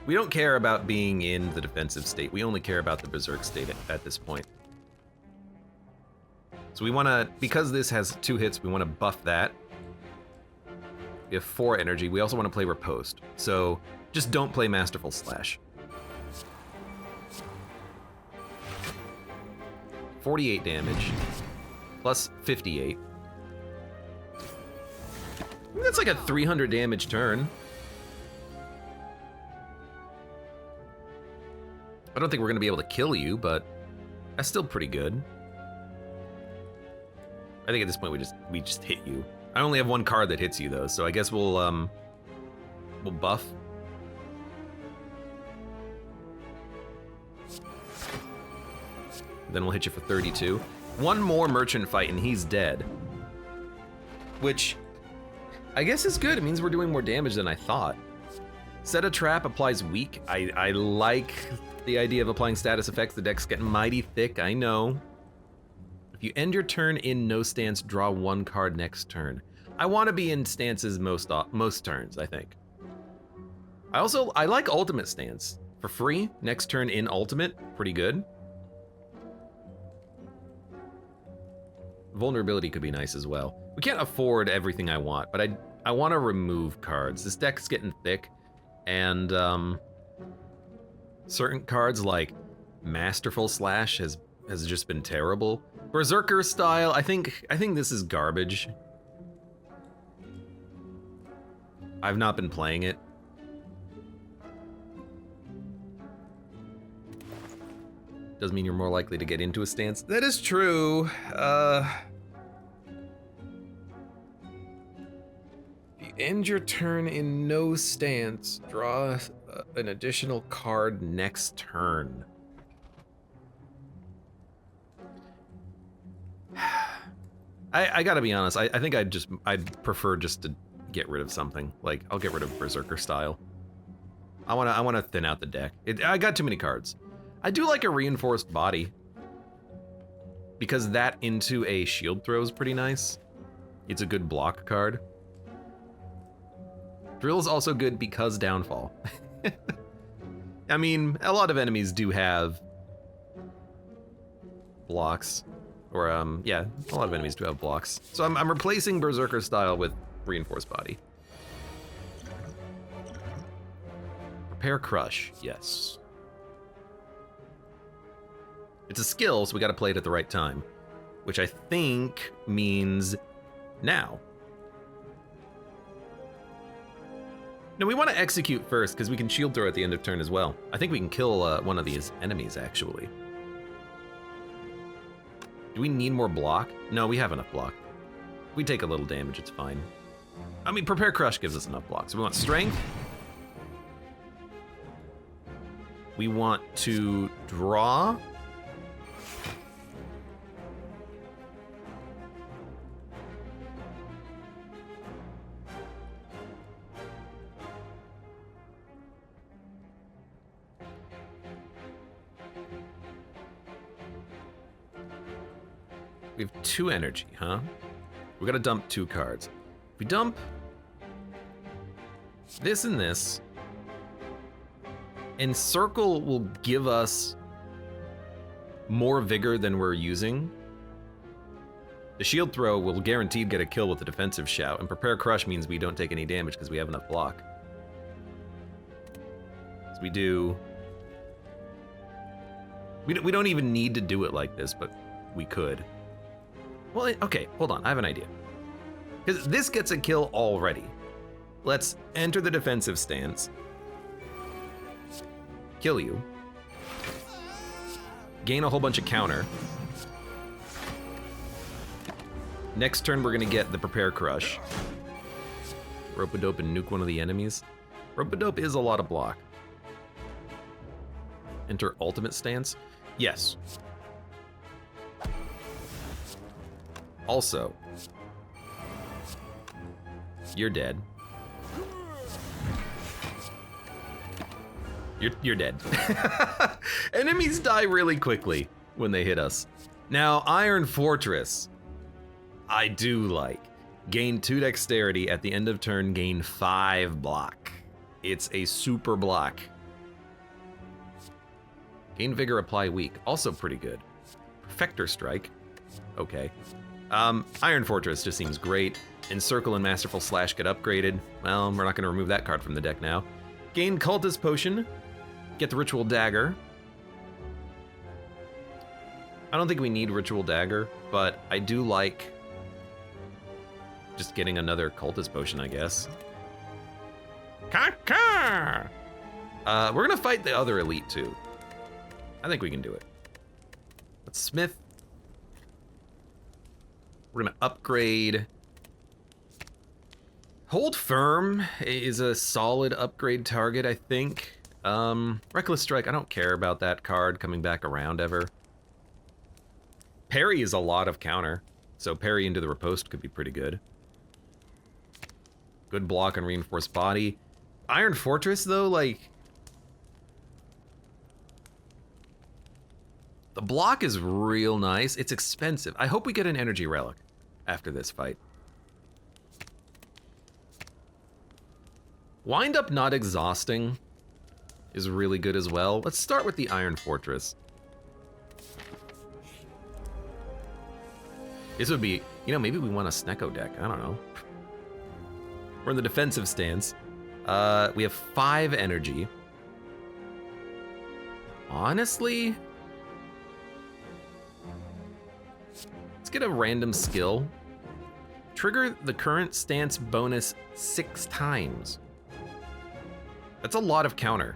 We don't care about being in the defensive state. We only care about the berserk state at this point. So we want to, because this has 2 hits, we want to buff that. We have 4 energy. We also want to play riposte. So just don't play Masterful Slash. 48 damage, plus 58. That's like a 300 damage turn. I don't think we're gonna be able to kill you, but that's still pretty good. I think at this point we just hit you. I only have 1 card that hits you though, so I guess we'll buff. Then we'll hit you for 32. 1 more merchant fight and he's dead. Which I guess is good. It means we're doing more damage than I thought. Set a trap applies weak. I like the idea of applying status effects. The deck's getting mighty thick, I know. If you end your turn in no stance, draw 1 card next turn. I want to be in stances most turns, I think. I like ultimate stance. For free, next turn in ultimate, pretty good. Vulnerability could be nice as well. We can't afford everything I want, but I want to remove cards. This deck's getting thick, and certain cards like Masterful Slash has just been terrible. Berserker style, I think this is garbage. I've not been playing it. Does mean you're more likely to get into a stance. That is true. If you end your turn in no stance, draw an additional card next turn. I gotta be honest, I think I'd prefer just to get rid of something. Like, I'll get rid of Berserker style. I wanna thin out the deck. I got too many cards. I do like a reinforced body, because that into a shield throw is pretty nice. It's a good block card. Drill is also good because downfall. I mean, a lot of enemies do have blocks, or yeah, a lot of enemies do have blocks. So I'm replacing Berserker style with reinforced body. Prepare Crush, yes. It's a skill, so we gotta play it at the right time, which I think means now. No, we want to execute first, because we can shield throw at the end of turn as well. I think we can kill one of these enemies, actually. Do we need more block? No, we have enough block. If we take a little damage, it's fine. I mean, Prepare Crush gives us enough block. So we want Strength. We want to draw. We have 2 energy, huh? We gotta dump 2 cards. If we dump this and this, Encircle will give us more vigor than we're using. The shield throw will guaranteed get a kill with the defensive shout, and Prepare Crush means we don't take any damage because we have enough block. So we don't even need to do it like this, but we could. Well, okay, hold on, I have an idea. Because this gets a kill already. Let's enter the defensive stance. Kill you. Gain a whole bunch of counter. Next turn, we're gonna get the Prepare Crush. Rope-a-dope and nuke one of the enemies. Rope-a-dope is a lot of block. Enter ultimate stance? Yes. Also, you're dead. You're dead. Enemies die really quickly when they hit us. Now, Iron Fortress, I do like. Gain 2 dexterity at the end of turn, gain 5 block. It's a super block. Gain vigor, apply weak, also pretty good. Perfector Strike, okay. Iron Fortress just seems great. Encircle and Masterful Slash get upgraded. Well, we're not gonna remove that card from the deck now. Gain Cultist Potion, get the Ritual Dagger. I don't think we need Ritual Dagger, but I do like just getting another Cultist Potion, I guess. We're gonna fight the other elite too. I think we can do it. Let's Smith. We're gonna upgrade. Hold Firm is a solid upgrade target, I think. Reckless Strike, I don't care about that card coming back around ever. Parry is a lot of counter, so parry into the riposte could be pretty good. Good block on Reinforced Body. Iron Fortress, though, like... the block is real nice. It's expensive. I hope we get an Energy Relic after this fight. Wind Up Not Exhausting is really good as well. Let's start with the Iron Fortress. This would be, you know, maybe we want a Snecko deck. I don't know. We're in the defensive stance. We have 5 energy. Honestly, let's get a random skill. Trigger the current stance bonus 6 times. That's a lot of counter.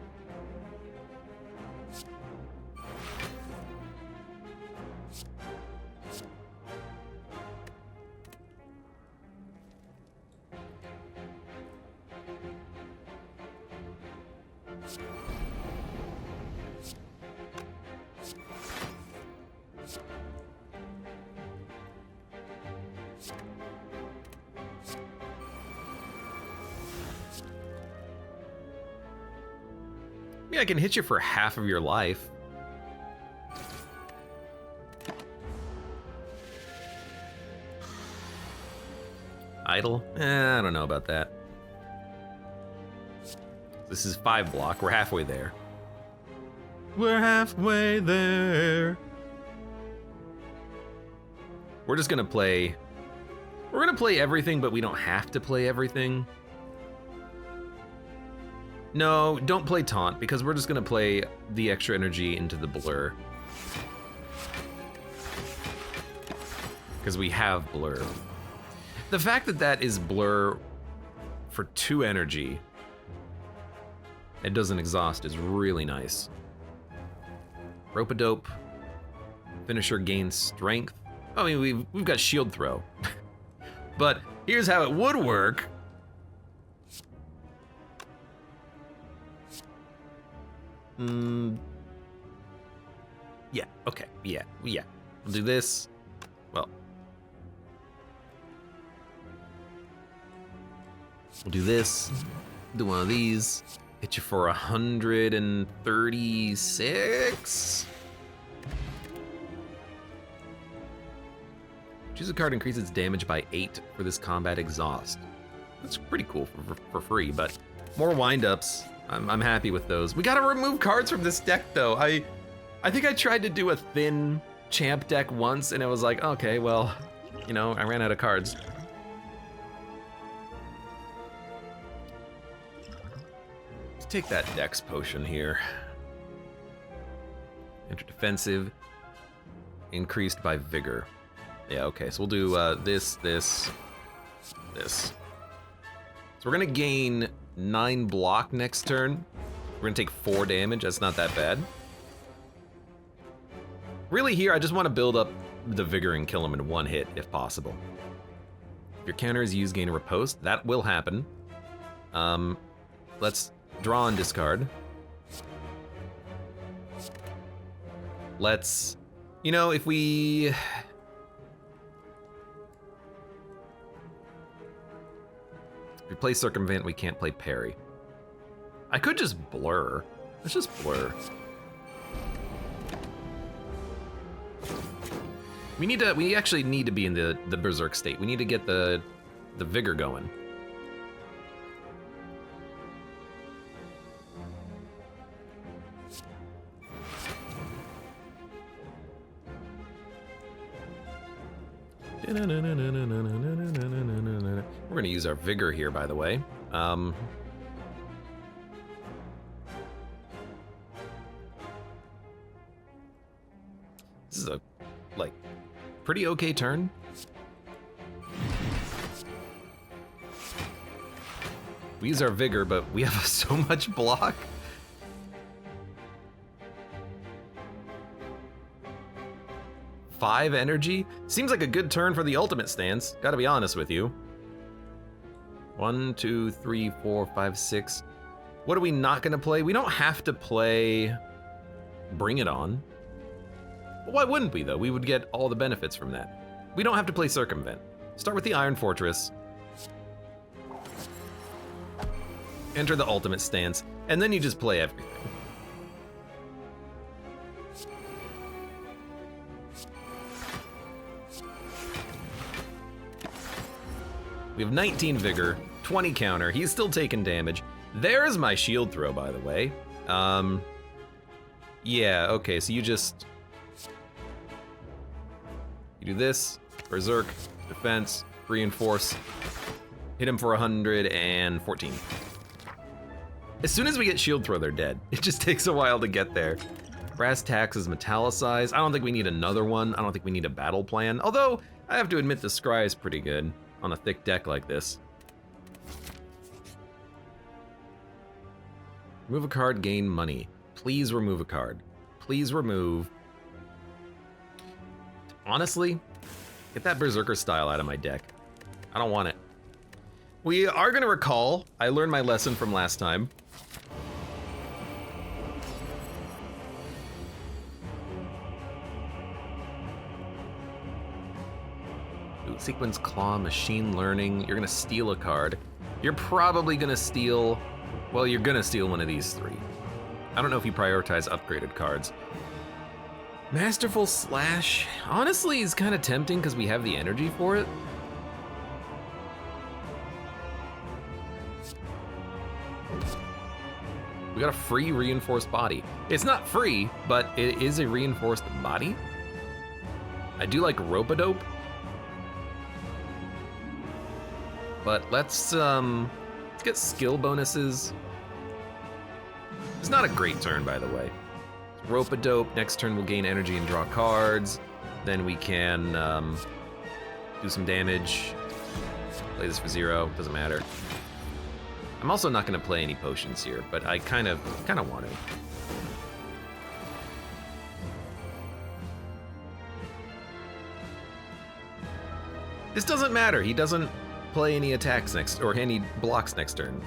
Yeah, I can hit you for half of your life. Idle? I don't know about that. This is 5 block. We're halfway there. We're halfway there. We're just gonna play... We're gonna play everything, but we don't have to play everything. No, don't play Taunt, because we're just gonna play the extra energy into the Blur. Because we have Blur. The fact that that is Blur for 2 energy, it doesn't exhaust, is really nice. Rope-a-dope. Finisher gains strength. I mean, we've got shield throw. But here's how it would work. Yeah, okay, yeah. We'll do this. Well. We'll do this. Do one of these. Hit you for 136. Choose a card, increase its damage by 8 for this combat exhaust. That's pretty cool for free, but more windups. I'm happy with those. We gotta remove cards from this deck though. I think I tried to do a thin champ deck once and it was like, okay, well, you know, I ran out of cards. Let's take that Dex potion here. Enter defensive, increased by vigor. Yeah, okay, so we'll do this. So we're gonna gain 9 block next turn. We're gonna take 4 damage, that's not that bad. Really here, I just wanna build up the vigor and kill him in 1 hit, if possible. If your counter is used, gain a riposte. That will happen. Let's draw and discard. Let's, you know, if we play Circumvent, we can't play Parry. I could just Blur. Let's just Blur. We actually need to be in the Berserk state. We need to get the vigor going. We're gonna use our vigor here, by the way. This is a, like, pretty okay turn. We use our vigor, but we have so much block. Five energy? Seems like a good turn for the ultimate stance, gotta be honest with you. 1, 2, 3, 4, 5, 6. What are we not gonna play? We don't have to play Bring It On. Why wouldn't we though? We would get all the benefits from that. We don't have to play Circumvent. Start with the Iron Fortress. Enter the ultimate stance, and then you just play everything. We have 19 vigor, 20 counter. He's still taking damage. There's my shield throw, by the way. Yeah, okay, so you do this, Berserk, defense, reinforce. Hit him for 114. As soon as we get shield throw, they're dead. It just takes a while to get there. Brass tacks is metallicized. I don't think we need another one. I don't think we need a battle plan. Although, I have to admit the scry is pretty good on a thick deck like this. Remove a card, gain money. Please remove a card. Please remove. Honestly, get that Berserker style out of my deck. I don't want it. We are gonna recall, I learned my lesson from last time. Sequence Claw, Machine Learning. You're gonna steal a card. You're probably gonna steal, well, you're gonna steal one of these three. I don't know if you prioritize upgraded cards. Masterful Slash, honestly, is kind of tempting because we have the energy for it. We got a free reinforced body. It's not free, but it is a reinforced body. I do like Rope-a-Dope. But let's get skill bonuses. It's not a great turn, by the way. Rope-a-Dope, next turn we'll gain energy and draw cards. Then we can do some damage. Play this for 0, doesn't matter. I'm also not gonna play any potions here, but I kind of want to. This doesn't matter, he doesn't play any attacks next, or any blocks next turn.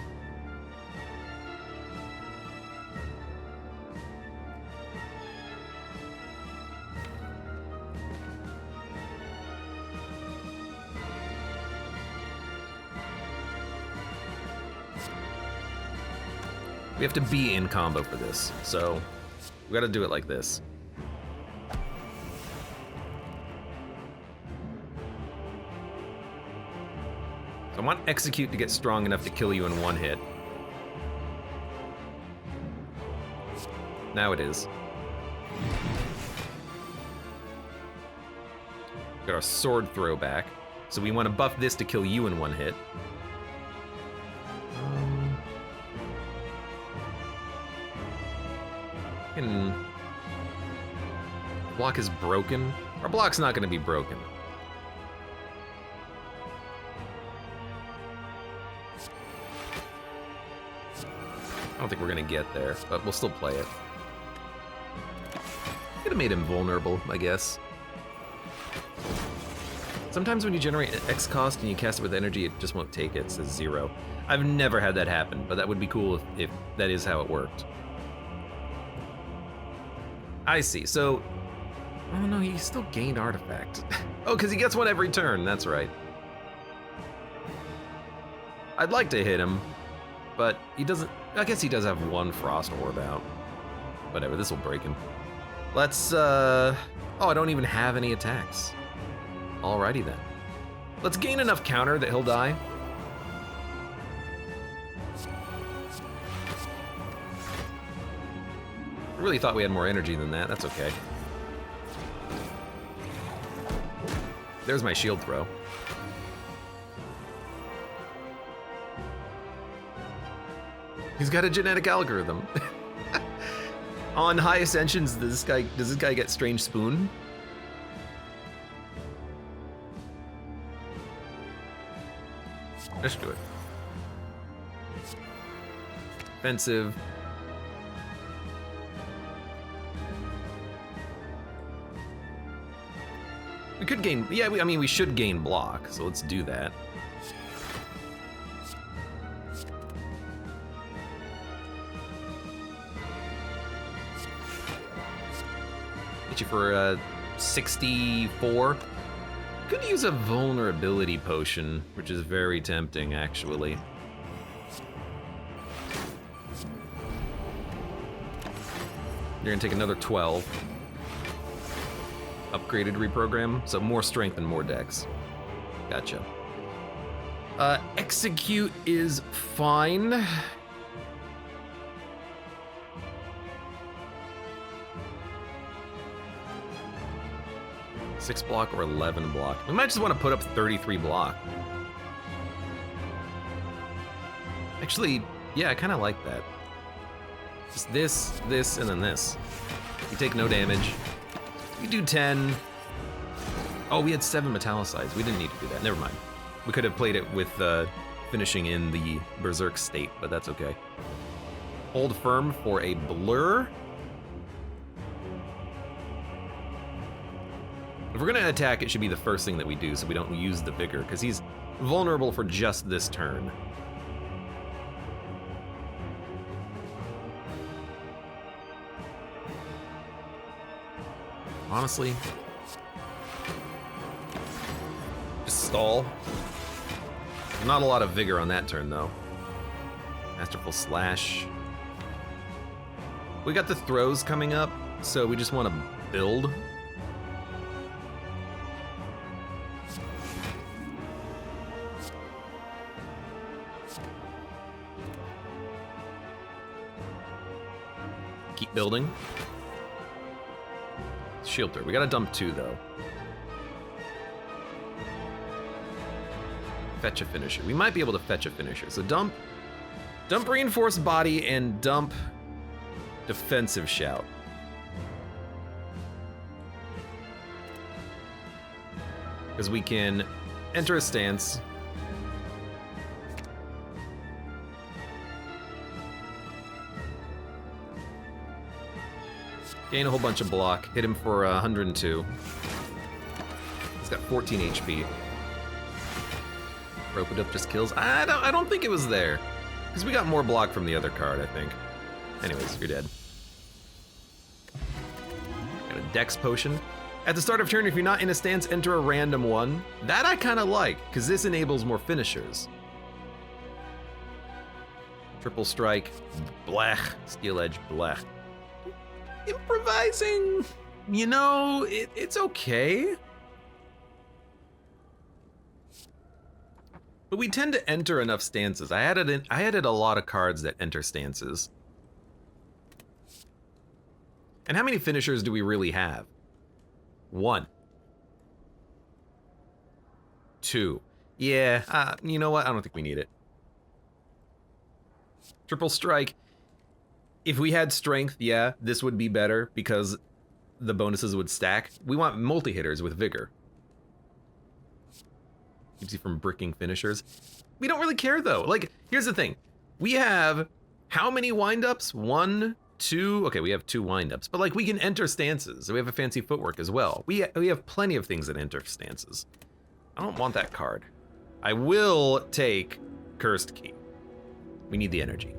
We have to be in combo for this, so we gotta do it like this. I want Execute to get strong enough to kill you in one hit. Now it is. Got our Sword Throw back. So we want to buff this to kill you in one hit. Block is broken. Our block's not going to be broken. I don't think we're gonna get there, but we'll still play it. Could have made him vulnerable, I guess. Sometimes when you generate X cost and you cast it with energy, it just won't take it. It says 0. I've never had that happen, but that would be cool if that is how it worked. I see, so... Oh no, he still gained Artifact. Oh, because he gets one every turn, that's right. I'd like to hit him, but he doesn't... I guess he does have one Frost Orb out. Whatever, this will break him. Let's, Oh, I don't even have any attacks. Alrighty then. Let's gain enough counter that he'll die. I really thought we had more energy than that, that's okay. There's my shield throw. He's got a genetic algorithm. On high ascensions, does this guy get Strange Spoon? Let's do it. Offensive. We could gain, yeah, I mean, we should gain block, so let's do that. Hit you for 64. Could use a vulnerability potion, which is very tempting, actually. You're gonna take another 12. Upgraded reprogram, so more strength and more dex. Gotcha. Execute is fine. 6 block or 11 block. We might just want to put up 33 block. Actually, yeah, I kind of like that. Just this, and then this. You take no damage. You do 10. Oh, we had 7 metallicides. We didn't need to do that. Never mind. We could have played it with finishing in the berserk state, but that's okay. Hold firm for a blur. If we're gonna attack, it should be the first thing that we do so we don't use the vigor, because he's vulnerable for just this turn. Honestly, just stall. Not a lot of vigor on that turn, though. Masterful Slash. We got the throws coming up, so we just want to build. Keep building. Shield throw. We gotta dump 2, though. Fetch a finisher. We might be able to fetch a finisher. So dump reinforced body and dump defensive shout. Because we can enter a stance. Gain a whole bunch of block. Hit him for 102. He's got 14 HP. Rope it up just kills. I don't think it was there. Because we got more block from the other card, I think. Anyways, you're dead. Got a dex potion. At the start of turn, if you're not in a stance, enter a random one. That I kind of like, because this enables more finishers. Triple strike, blech. Steel edge, blech. Improvising, you know, it's okay. But we tend to enter enough stances. I added a lot of cards that enter stances. And how many finishers do we really have? 1. 2. Yeah, you know what? I don't think we need it. Triple strike. If we had strength, yeah, this would be better because the bonuses would stack. We want multi-hitters with vigor. Keeps you from bricking finishers. We don't really care though. Like, here's the thing. We have how many windups? 1, 2. Okay, we have 2 windups, but like we can enter stances. We have a fancy footwork as well. We have plenty of things that enter stances. I don't want that card. I will take Cursed Key. We need the energy.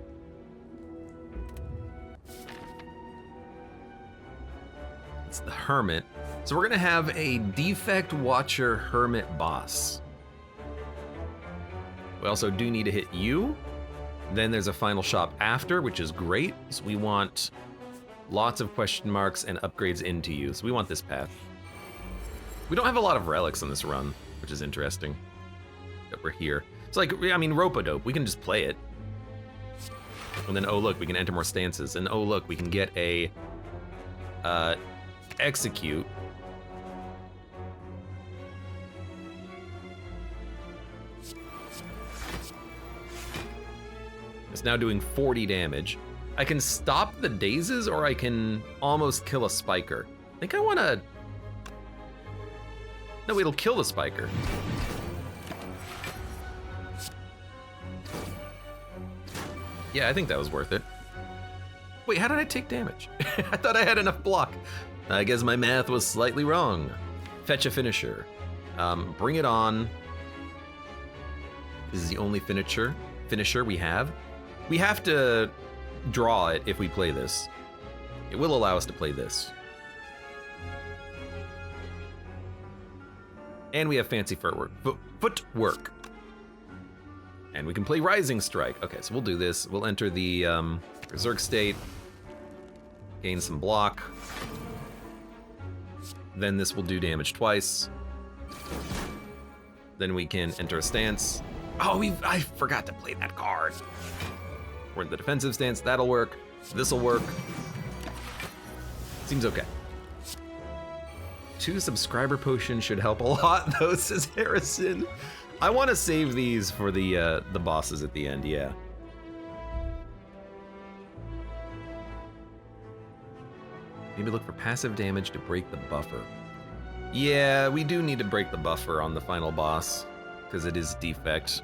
It's the Hermit. So we're gonna have a Defect Watcher Hermit boss. We also do need to hit you. Then there's a final shop after, which is great. So we want lots of question marks and upgrades into you. So we want this path. We don't have a lot of relics on this run, which is interesting. But we're here. It's like, I mean, Rope-a-Dope, we can just play it. And then, oh look, we can enter more stances. And oh look, we can get a execute. It's now doing 40 damage. I can stop the dazes or I can almost kill a spiker. I think I wanna... No, it'll kill the spiker. Yeah, I think that was worth it. Wait, how did I take damage? I thought I had enough block. I guess my math was slightly wrong. Fetch a finisher. Bring it on. This is the only finisher we have. We have to draw it if we play this. It will allow us to play this. And we have fancy footwork. And we can play Rising Strike. Okay, so we'll do this. We'll enter the Berserk state. Gain some block. Then this will do damage twice. Then we can enter a stance. Oh, I forgot to play that card. We're in the defensive stance, that'll work. This'll work. Seems okay. 2 subscriber potions should help a lot, though, says Harrison. I want to save these for the bosses at the end, yeah. Maybe look for passive damage to break the buffer. Yeah, we do need to break the buffer on the final boss, because it is defect.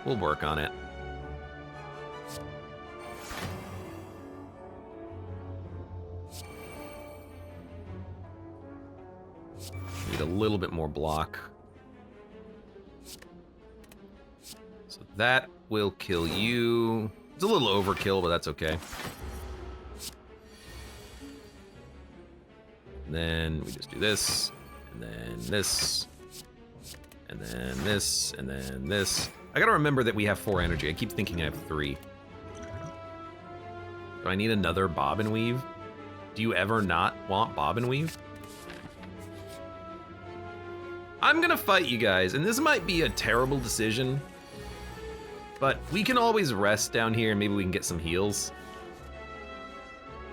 We'll work on it. Need a little bit more block. So that will kill you. It's a little overkill, but that's okay. And then we just do this, and then this, and then this, and then this. I gotta remember that we have 4 energy. I keep thinking I have 3. Do I need another bob and weave? Do you ever not want bob and weave? I'm gonna fight you guys, and this might be a terrible decision, but we can always rest down here and maybe we can get some heals.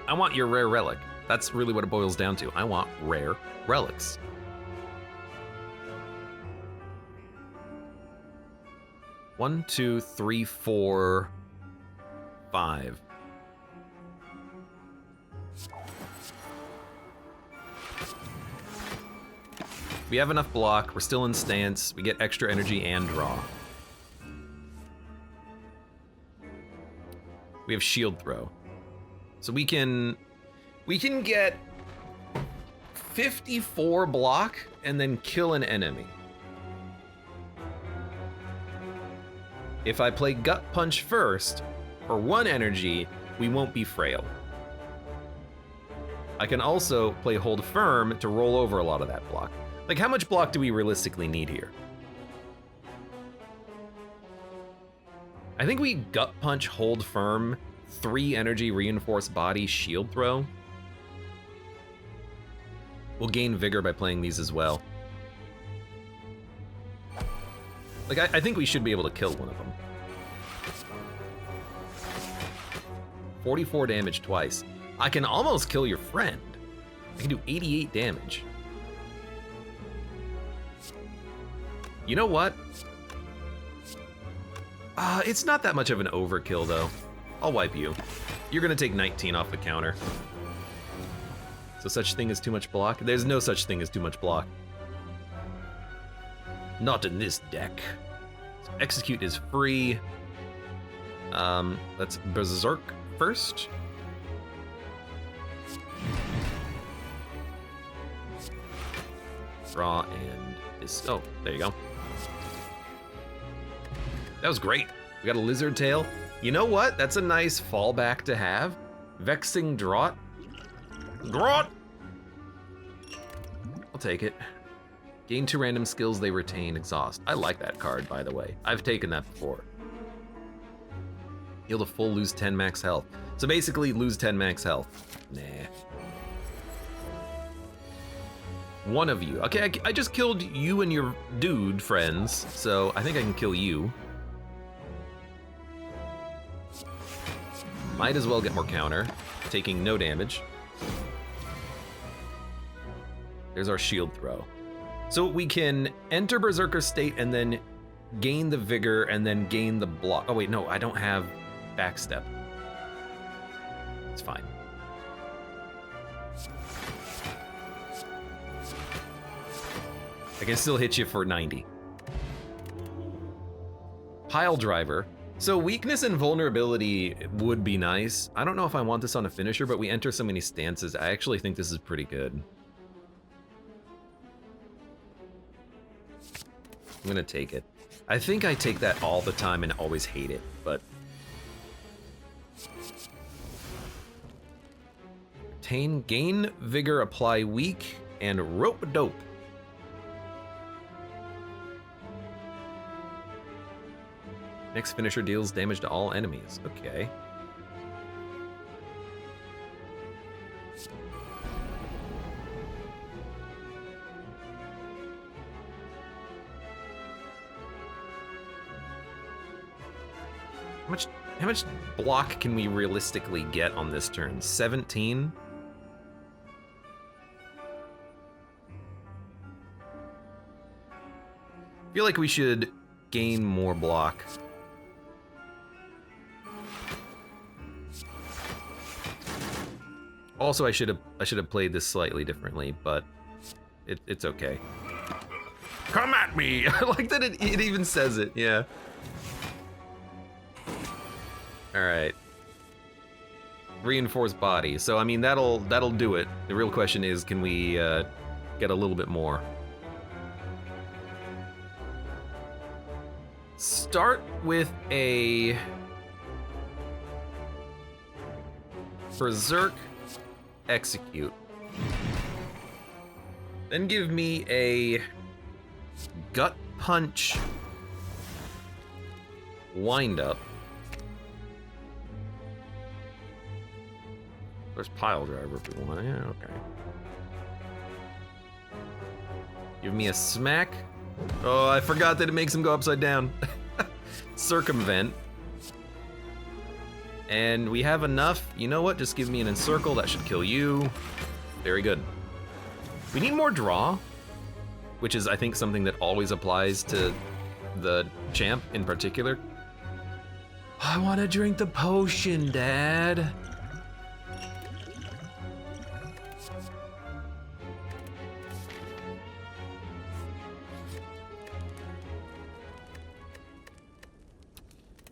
I want your rare relic. That's really what it boils down to. I want rare relics. One, 2, 3, 4, 5. We have enough block, we're still in stance, we get extra energy and draw. We have shield throw. So we can get 54 block and then kill an enemy. If I play gut punch first, for 1 energy, we won't be frail. I can also play hold firm to roll over a lot of that block. Like, how much block do we realistically need here? I think we gut punch, hold firm, 3 energy, reinforced body, shield throw. We'll gain vigor by playing these as well. Like, I think we should be able to kill one of them. 44 damage twice. I can almost kill your friend. I can do 88 damage. You know what? It's not that much of an overkill, though. I'll wipe you. You're gonna take 19 off the counter. So such thing as too much block? There's no such thing as too much block. Not in this deck. So execute is free. Let's berserk first. Draw and this. Oh, there you go. That was great. We got a lizard tail. You know what? That's a nice fallback to have. Vexing Draught. Draught! I'll take it. Gain 2 random skills they retain. Exhaust. I like that card, by the way. I've taken that before. Heal to full, lose 10 max health. So basically, lose 10 max health. Nah. One of you. Okay, I just killed you and your dude friends, so I think I can kill you. Might as well get more counter, taking no damage. There's our shield throw. So we can enter Berserker state and then gain the vigor and then gain the block. Oh wait, no, I don't have backstep. It's fine. I can still hit you for 90. Pile driver. So weakness and vulnerability would be nice. I don't know if I want this on a finisher, but we enter so many stances. I actually think this is pretty good. I'm gonna take it. I think I take that all the time and always hate it, but... Gain vigor, apply weak, and rope dope. Next finisher deals damage to all enemies. Okay. How much block can we realistically get on this turn? 17? feel like we should gain more block. Also, I should have played this slightly differently, but it's okay. Come at me! I like that it even says it, yeah. Alright. Reinforced body. So I mean that'll do it. The real question is, can we get a little bit more? Start with a Berserk Execute. Then give me a Gut Punch Wind Up. There's Pile Driver if we want. Yeah, okay. Give me a Smack. Oh, I forgot that it makes him go upside down. Circumvent. And we have enough. You know what? Just give me an Encircle. That should kill you. Very good. We need more draw, which is, I think, something that always applies to the champ in particular. I want to drink the potion, Dad.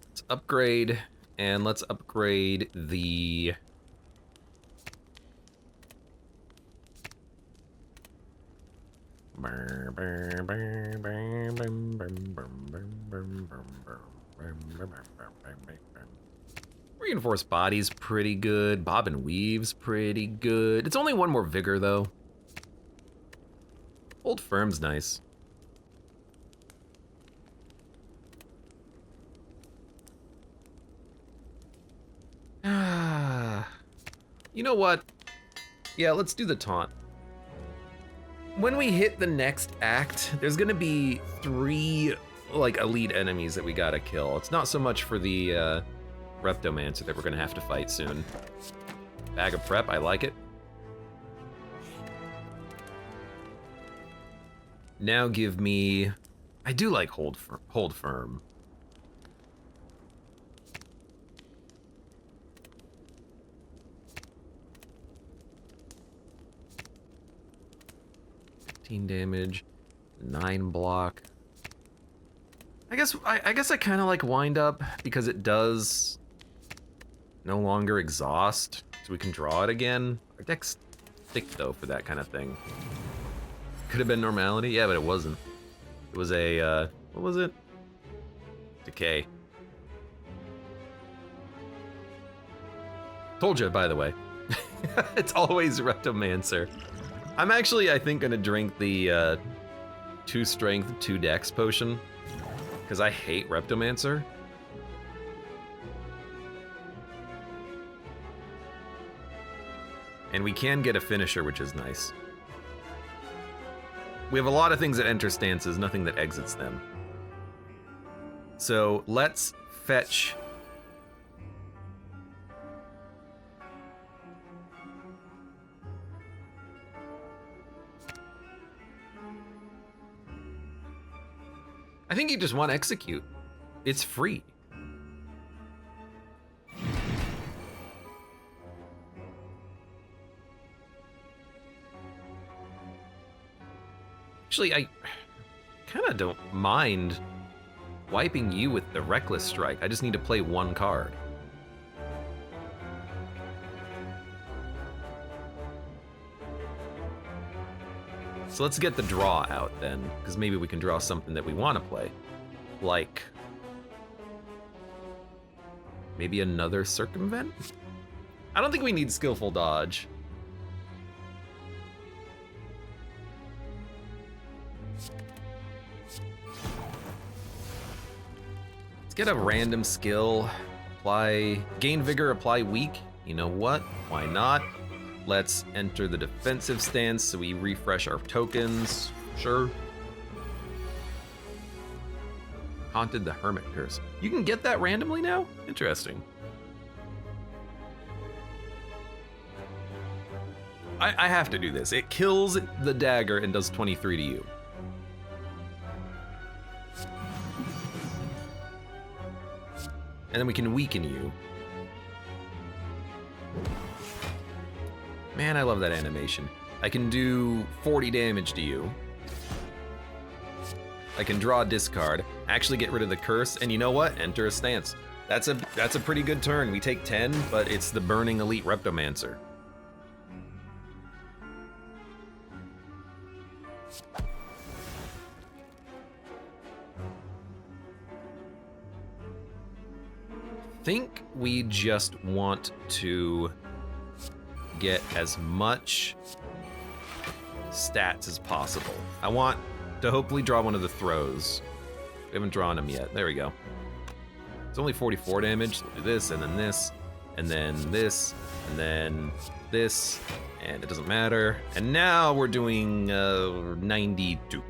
Let's upgrade, and let's upgrade the... Reinforced body's pretty good. Bob and Weave's pretty good. It's only one more vigor though. Hold firm's nice. You know what? Yeah, let's do the taunt. When we hit the next act, there's gonna be 3 like elite enemies that we gotta kill. It's not so much for the Reptomancer that we're gonna have to fight soon. Bag of prep, I like it. Now give me, I do like hold firm. Damage, 9 block. I guess I kind of like Wind Up because it does no longer exhaust, so we can draw it again. Our deck's thick though for that kind of thing. Could have been Normality, yeah, but it wasn't. It was a what was it? Decay. Told you, by the way. It's always Reptomancer. I'm actually, I think, gonna drink the 2 strength, 2 dex potion, because I hate Reptomancer. And we can get a finisher, which is nice. We have a lot of things that enter stances, nothing that exits them. So let's fetch... I think you just want to execute. It's free. Actually, I kind of don't mind wiping you with the Reckless Strike. I just need to play 1 card. So let's get the draw out then, because maybe we can draw something that we want to play. Like, maybe another Circumvent? I don't think we need Skillful Dodge. Let's get a random skill. Apply, gain vigor, apply weak. You know what? Why not? Let's enter the defensive stance so we refresh our tokens. Sure. Haunted the Hermit Curse. You can get that randomly now? Interesting. I have to do this. It kills the dagger and does 23 to you. and then we can weaken you. Man, I love that animation. I can do 40 damage to you. I can draw a discard, actually get rid of the curse, and you know what? Enter a stance. That's a pretty good turn. We take 10, but it's the Burning Elite Reptomancer. I think we just want to get as much stats as possible. I want to hopefully draw one of the throws. We haven't drawn them yet. There we go. It's only 44 damage. So we'll do this, and then this, and then this, and then this, and it doesn't matter. And now we're doing 92.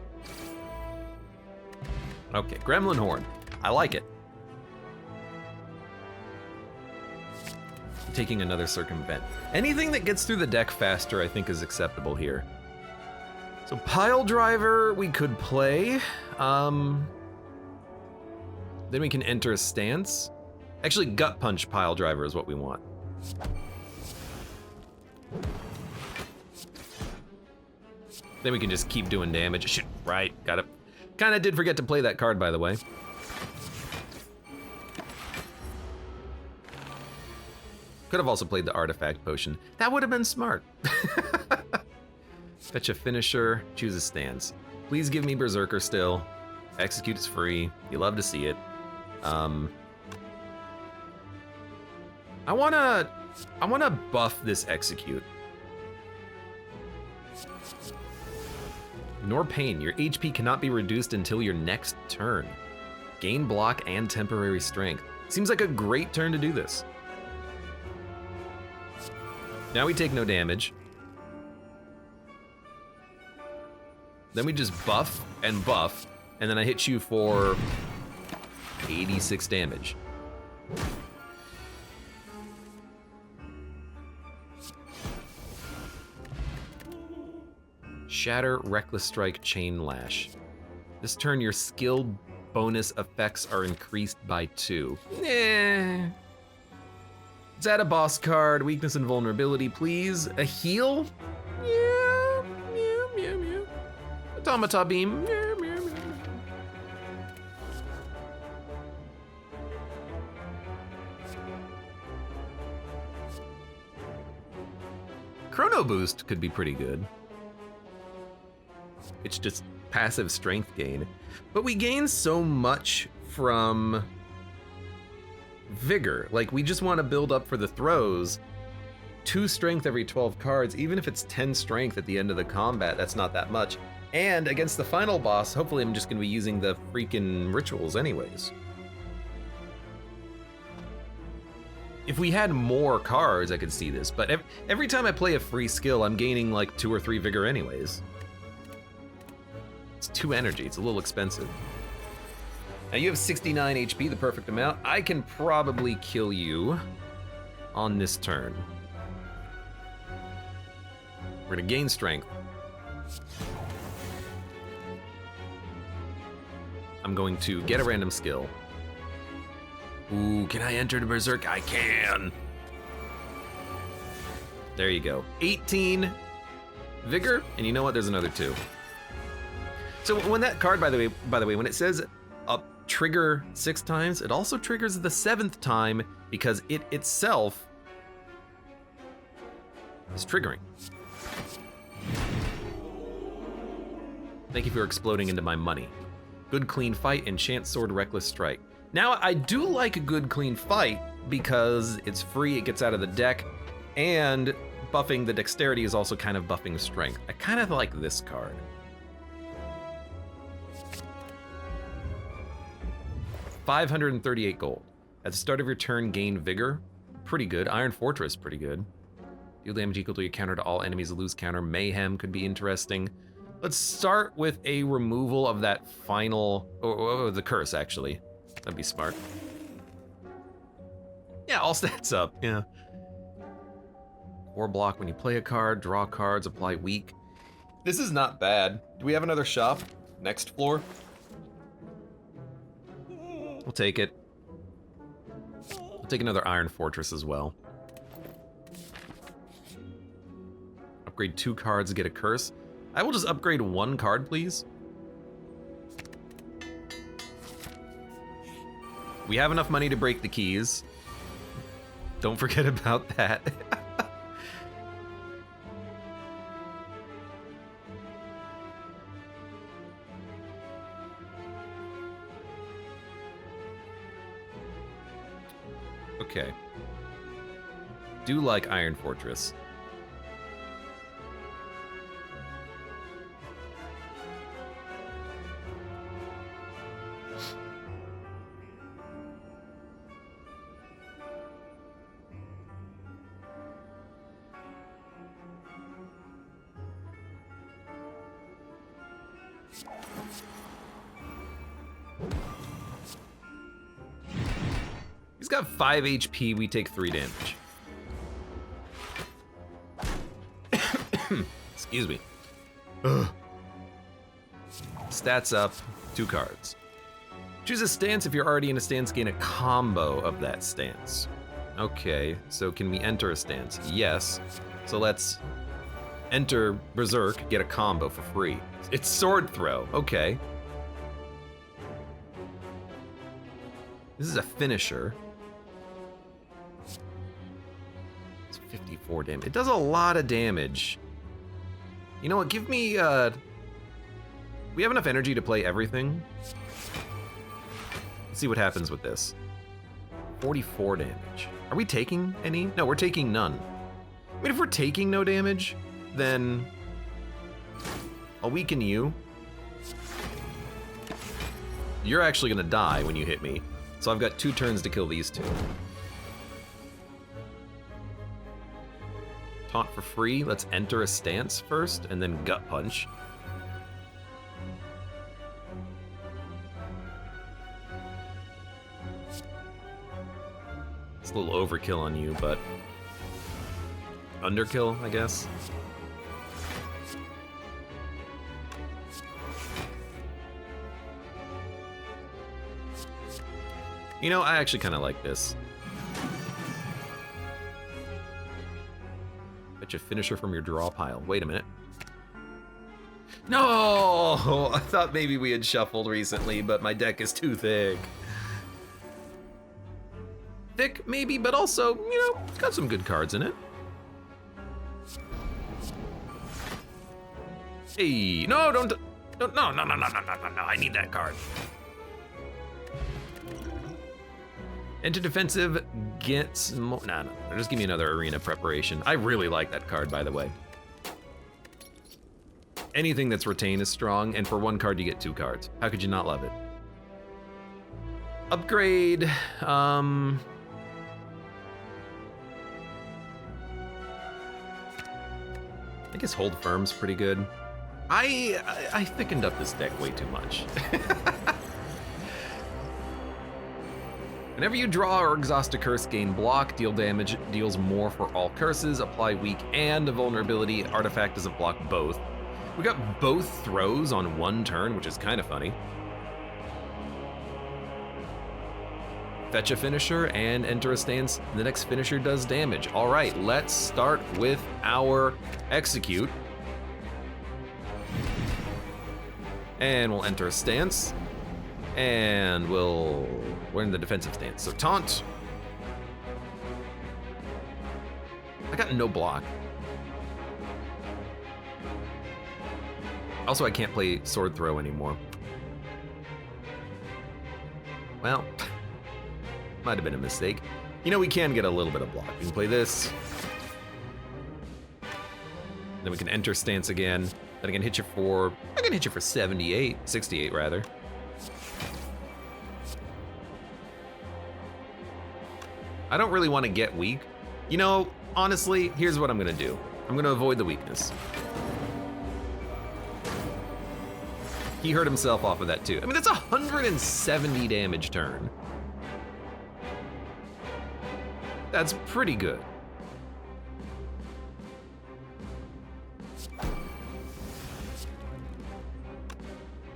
Okay, Gremlin Horn. I like it. Taking another circumvent. Anything that gets through the deck faster, I think, is acceptable here. So Pile Driver, we could play. Then we can enter a stance. Actually, Gut Punch Pile Driver is what we want. Then we can just keep doing damage. Shit, right, got it. Kinda did forget to play that card, by the way. Could have also played the Artifact Potion. That would have been smart. Fetch a finisher, choose a stance. Please give me Berserker still. Execute is free. You love to see it. I wanna buff this Execute. Ignore pain. Your HP cannot be reduced until your next turn. Gain block and temporary strength. Seems like a great turn to do this. Now we take no damage. Then we just buff, and then I hit you for 86 damage. Shatter, Reckless Strike, Chain Lash. This turn your skill bonus effects are increased by 2. Eh. Is that a boss card? Weakness and vulnerability, please. A heal? Yeah, meow, meow, meow. Automata Beam. Meow, meow, meow. Chrono Boost could be pretty good. It's just passive strength gain. But we gain so much from vigor. Like, we just want to build up for the throws. 2 strength every 12 cards, even if it's 10 strength at the end of the combat, that's not that much. And against the final boss, hopefully I'm just going to be using the freaking rituals anyways. If we had more cards, I could see this, but every time I play a free skill, I'm gaining like 2 or 3 vigor anyways. It's 2 energy, it's a little expensive. Now you have 69 HP, the perfect amount. I can probably kill you on this turn. We're gonna gain strength. I'm going to get a random skill. Ooh, can I enter the Berserk? I can. There you go. 18 vigor, and you know what? There's another 2. So when that card, by the way, when it says trigger 6 times, it also triggers the 7th time because it itself is triggering. Thank you for exploding into my money. Good clean fight, enchant sword, reckless strike. Now I do like a good clean fight because it's free, it gets out of the deck, and buffing the dexterity is also kind of buffing strength. I kind of like this card. $538 gold. At the start of your turn, gain vigor. Pretty good. Iron Fortress, pretty good. Deal damage equal to your counter to all enemies, lose counter. Mayhem could be interesting. Let's start with a removal of that final, or the curse actually. That'd be smart. Yeah, all stats up, yeah. Core block when you play a card, draw cards, apply weak. This is not bad. Do we have another shop? Next floor? We'll take it. I'll take another Iron Fortress as well. Upgrade 2 cards, get a curse. I will just upgrade 1 card, please. We have enough money to break the keys. Don't forget about that. Okay. Do like Iron Fortress. He's got 5 HP, we take 3 damage. Excuse me. Ugh. Stats up, 2 cards. Choose a stance. If you're already in a stance, gain a combo of that stance. Okay, so can we enter a stance? Yes. So let's enter Berserk, get a combo for free. It's sword throw, okay. This is a finisher. It's 54 damage. It does a lot of damage. You know what, give me, we have enough energy to play everything. Let's see what happens with this. 44 damage. Are we taking any? No, we're taking none. I mean, if we're taking no damage, then I'll weaken you. You're actually gonna die when you hit me. So I've got 2 turns to kill these 2. Taunt for free. Let's enter a stance first and then gut punch. It's a little overkill on you, but underkill, I guess. You know, I actually kind of like this. Bet you finisher from your draw pile. Wait a minute. No! I thought maybe we had shuffled recently, but my deck is too thick. Thick, maybe, but also, you know, it's got some good cards in it. Hey, no, don't, no, I need that card. Enter defensive, gets more, no, just give me another arena preparation. I really like that card, by the way. Anything that's retained is strong, and for 1 card you get 2 cards. How could you not love it? Upgrade, I guess Hold Firm's pretty good. I thickened up this deck way too much. Whenever you draw or exhaust a curse, gain block, deal damage, deals more for all curses, apply weak and a vulnerability. Artifact doesn't block both. We got both throws on 1 turn, which is kind of funny. Fetch a finisher and enter a stance. The next finisher does damage. All right, let's start with our execute. And we'll enter a stance. And we're in the defensive stance. So taunt. I got no block. Also, I can't play sword throw anymore. Well, might have been a mistake. You know, we can get a little bit of block. We can play this. Then we can enter stance again. Then I can hit you for, 78, 68 rather. I don't really want to get weak. You know, honestly, here's what I'm gonna do. I'm gonna avoid the weakness. He hurt himself off of that too. I mean, that's 170 damage turn. That's pretty good.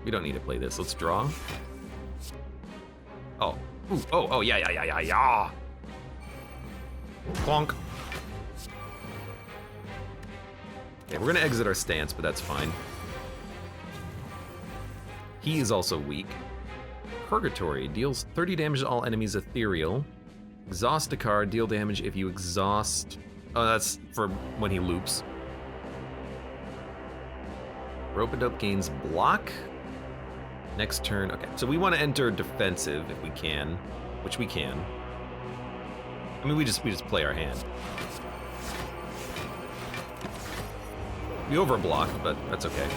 We don't need to play this. Let's draw. Oh, ooh, oh, yeah. Clonk. Okay, we're gonna exit our stance, but that's fine. He is also weak. Purgatory deals 30 damage to all enemies ethereal. Exhaust a card, deal damage if you exhaust. Oh, that's for when he loops. Rope-a-dope gains block. Next turn, okay. So we want to enter defensive if we can, which we can. I mean, we just play our hand. We overblock, but that's okay.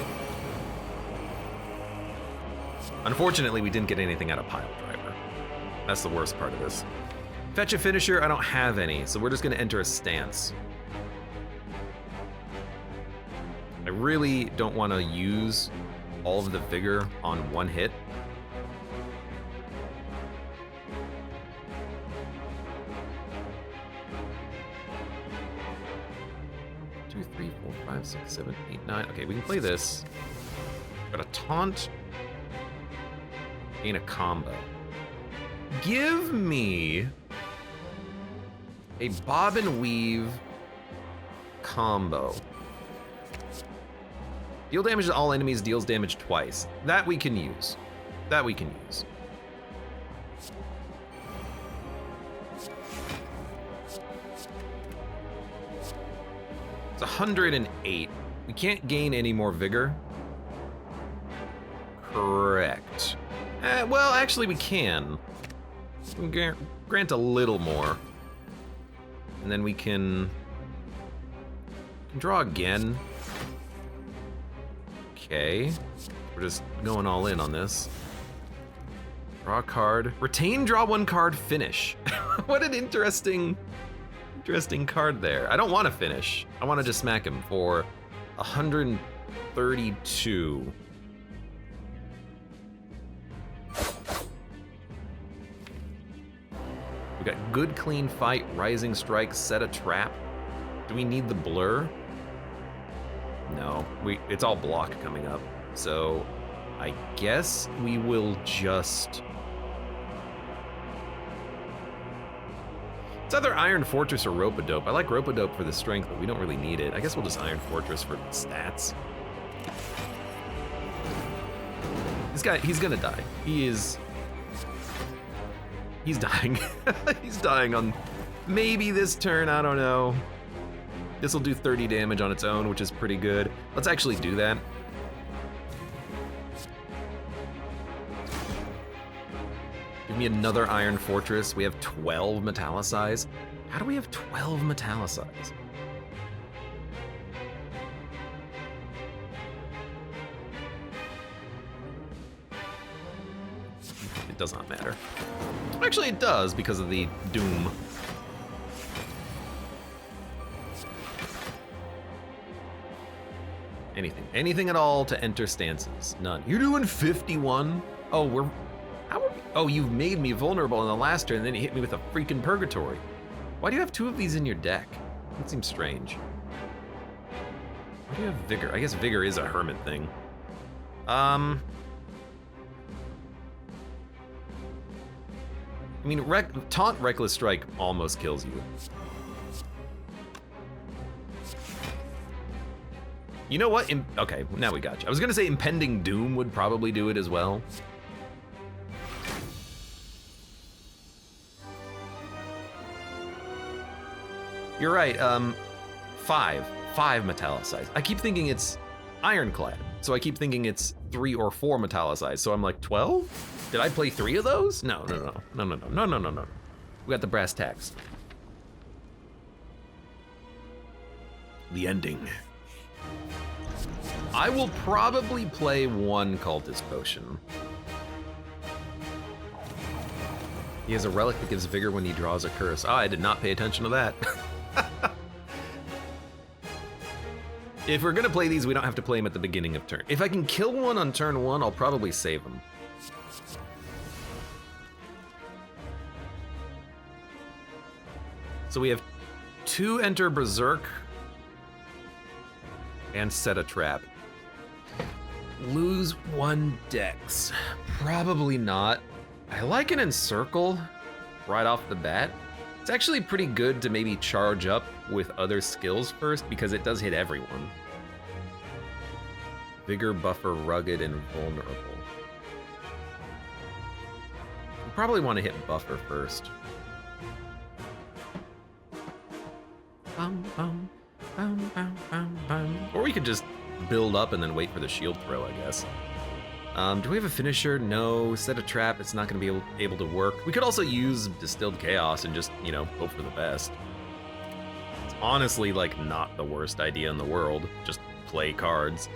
Unfortunately, we didn't get anything out of Pile Driver. That's the worst part of this. Fetch a finisher, I don't have any, so we're just gonna enter a stance. I really don't want to use all of the vigor on one hit. Two, three, 4, 5, 6, 7, 8, 9. Okay, we can play this. Got a taunt. Gain a combo. Give me a bob and weave combo. Deal damage to all enemies, deals damage twice. That we can use. That we can use. It's 108. We can't gain any more vigor. Correct. Well, actually we can. We can grant a little more. And then we can draw again. Okay. We're just going all in on this. Draw a card. Retain, draw one card, finish. What an interesting card there. I don't want to finish. I want to just smack him for 132. We got good, clean fight, rising strike, set a trap. Do we need the blur? No, it's all block coming up. So I guess we will just... It's either Iron Fortress or Rope-a-dope. I like Rope-a-dope for the strength, but we don't really need it. I guess we'll just Iron Fortress for stats. This guy, he's gonna die. He's dying. He's dying on maybe this turn, I don't know. This will do 30 damage on its own, which is pretty good. Let's actually do that. Give me another Iron Fortress. We have 12 Metallicize. How do we have 12 Metallicize? It does not matter. Actually, it does because of the Doom. Anything at all to enter stances. None. You're doing 51? Oh, oh, you've made me vulnerable in the last turn, and then you hit me with a freaking Purgatory. Why do you have 2 of these in your deck? That seems strange. Why do you have Vigor? I guess Vigor is a Hermit thing. I mean, Taunt Reckless Strike almost kills you. You know what? Okay, now we got you. I was gonna say Impending Doom would probably do it as well. You're right, 5 Metallicize. I keep thinking it's Ironclad, so I keep thinking it's 3 or 4 Metallicize, so I'm like, 12? Did I play 3 of those? No. We got the brass tacks. The ending. I will probably play 1 Cultist Potion. He has a relic that gives vigor when he draws a curse. Oh, I did not pay attention to that. If we're gonna play these, we don't have to play them at the beginning of turn. If I can kill one on turn 1, I'll probably save him. So we have 2 enter Berserk and set a trap. Lose 1 dex. Probably not. I like an encircle right off the bat. It's actually pretty good to maybe charge up with other skills first because it does hit everyone. Vigor, buffer, rugged, and vulnerable. You probably want to hit buffer first. Or we could just build up and then wait for the shield throw, I guess. Do we have a finisher? No. Set a trap. It's not going to be able to work. We could also use Distilled Chaos and just, you know, hope for the best. It's honestly, like, not the worst idea in the world. Just play cards.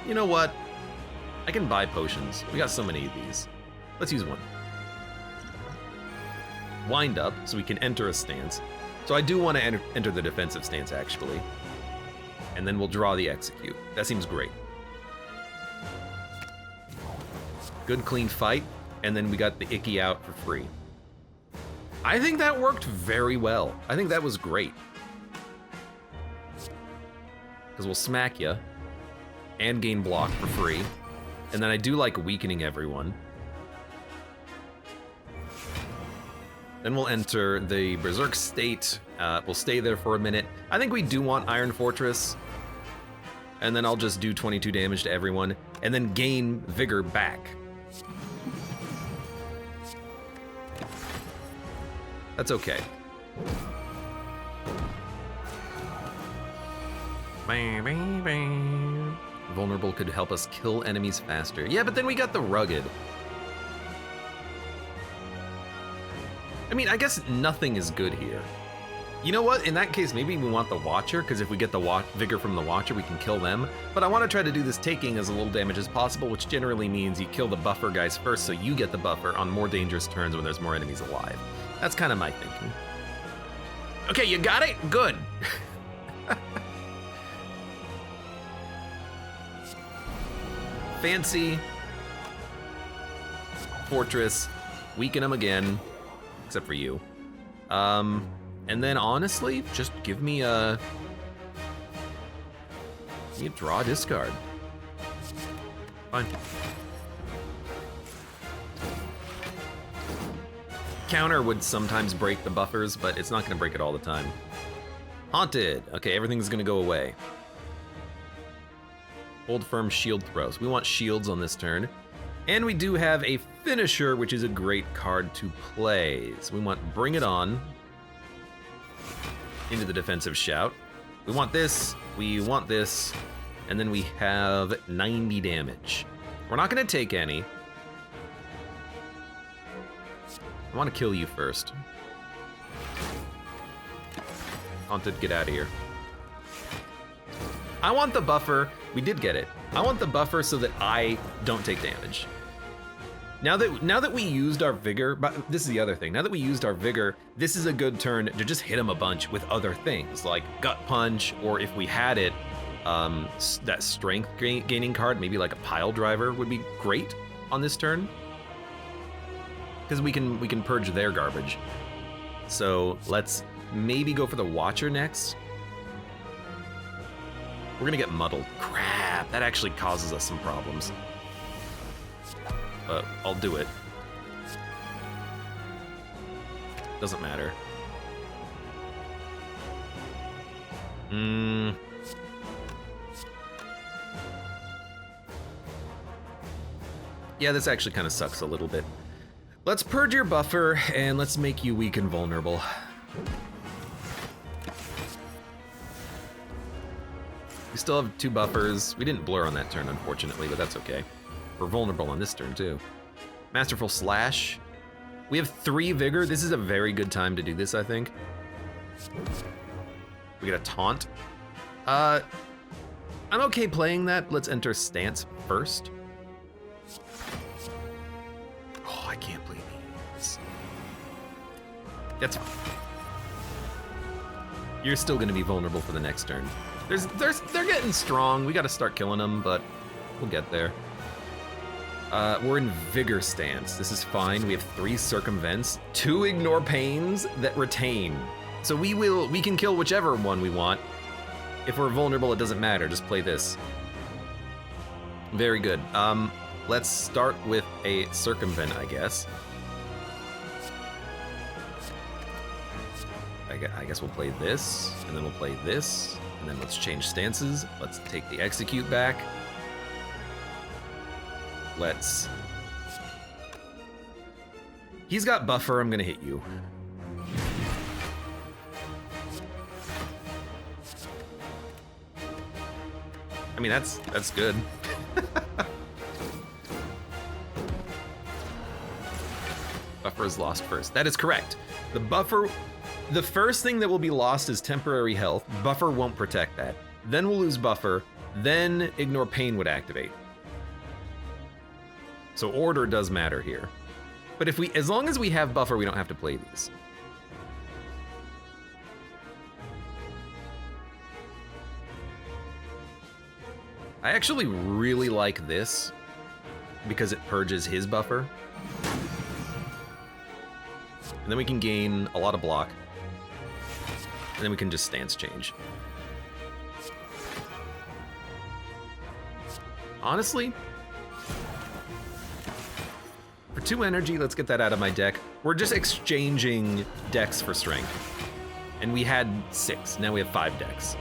You know what? I can buy potions. We got so many of these. Let's use one. Wind up, so we can enter a stance. So I do want to enter the defensive stance, actually. And then we'll draw the execute. That seems great. Good, clean fight. And then we got the icky out for free. I think that worked very well. I think that was great. Because we'll smack you and gain block for free. And then I do like weakening everyone. Then we'll enter the Berserk state. We'll stay there for a minute. I think we do want Iron Fortress. And then I'll just do 22 damage to everyone. And then gain Vigor back. That's okay. Vulnerable could help us kill enemies faster. Yeah, but then we got the Rugged. I mean, I guess nothing is good here. You know what? In that case, maybe we want the Watcher, because if we get the Vigor from the Watcher, we can kill them. But I want to try to do this taking as little damage as possible, which generally means you kill the buffer guys first, so you get the buffer on more dangerous turns when there's more enemies alive. That's kind of my thinking. Okay, you got it? Good. Fancy. Fortress. Weaken them again. Except for you. And then honestly, just give me a draw discard. Fine. Counter would sometimes break the buffers, but it's not gonna break it all the time. Haunted. Okay, everything's gonna go away. Hold firm shield throws. We want shields on this turn. And we do have a finisher, which is a great card to play. So we want Bring It On into the defensive shout. We want this, and then we have 90 damage. We're not gonna take any. I wanna kill you first. Haunted, get out of here. I want the buffer. We did get it. I want the buffer so that I don't take damage. Now that we used our Vigor, but this is the other thing. Now that we used our Vigor, this is a good turn to just hit him a bunch with other things, like Gut Punch, or if we had it, that strength gaining card, maybe like a Pile Driver would be great on this turn. Because we can purge their garbage. So let's maybe go for the Watcher next. We're gonna get muddled. Crap, that actually causes us some problems. But I'll do it. Doesn't matter. Yeah, this actually kind of sucks a little bit. Let's purge your buffer, and let's make you weak and vulnerable. We still have 2 buffers. We didn't blur on that turn, unfortunately, but that's okay. We're vulnerable on this turn, too. Masterful Slash. We have 3 Vigor. This is a very good time to do this, I think. We get a Taunt. I'm okay playing that. Let's enter Stance first. Oh, I can't believe these. That's fine. You're still going to be vulnerable for the next turn. They're getting strong. We got to start killing them, but we'll get there. We're in Vigor stance. This is fine. We have 3 circumvents, 2 ignore pains that retain. So we can kill whichever one we want. If we're vulnerable, it doesn't matter. Just play this. Very good. Let's start with a circumvent, I guess. I guess we'll play this, and then we'll play this, and then let's change stances. Let's take the execute back. Let's... He's got buffer, I'm gonna hit you. I mean, that's good. Buffer is lost first. That is correct. The buffer, the first thing that will be lost is temporary health. Buffer won't protect that. Then we'll lose buffer. Then ignore pain would activate. So order does matter here. But if we, as long as we have buffer, we don't have to play these. I actually really like this because it purges his buffer. And then we can gain a lot of block. And then we can just stance change. Honestly, for 2 energy, let's get that out of my deck. We're just exchanging decks for strength. And we had 6, now we have 5 decks.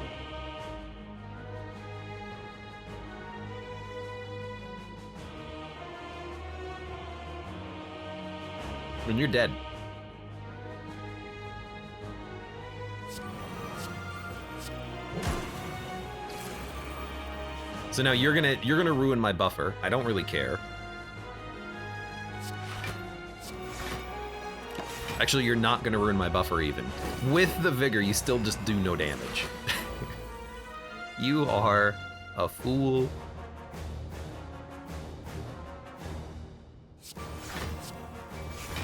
And you're dead. So now you're gonna ruin my buffer. I don't really care. Actually, you're not gonna ruin my buffer even. With the vigor, you still just do no damage. You are a fool.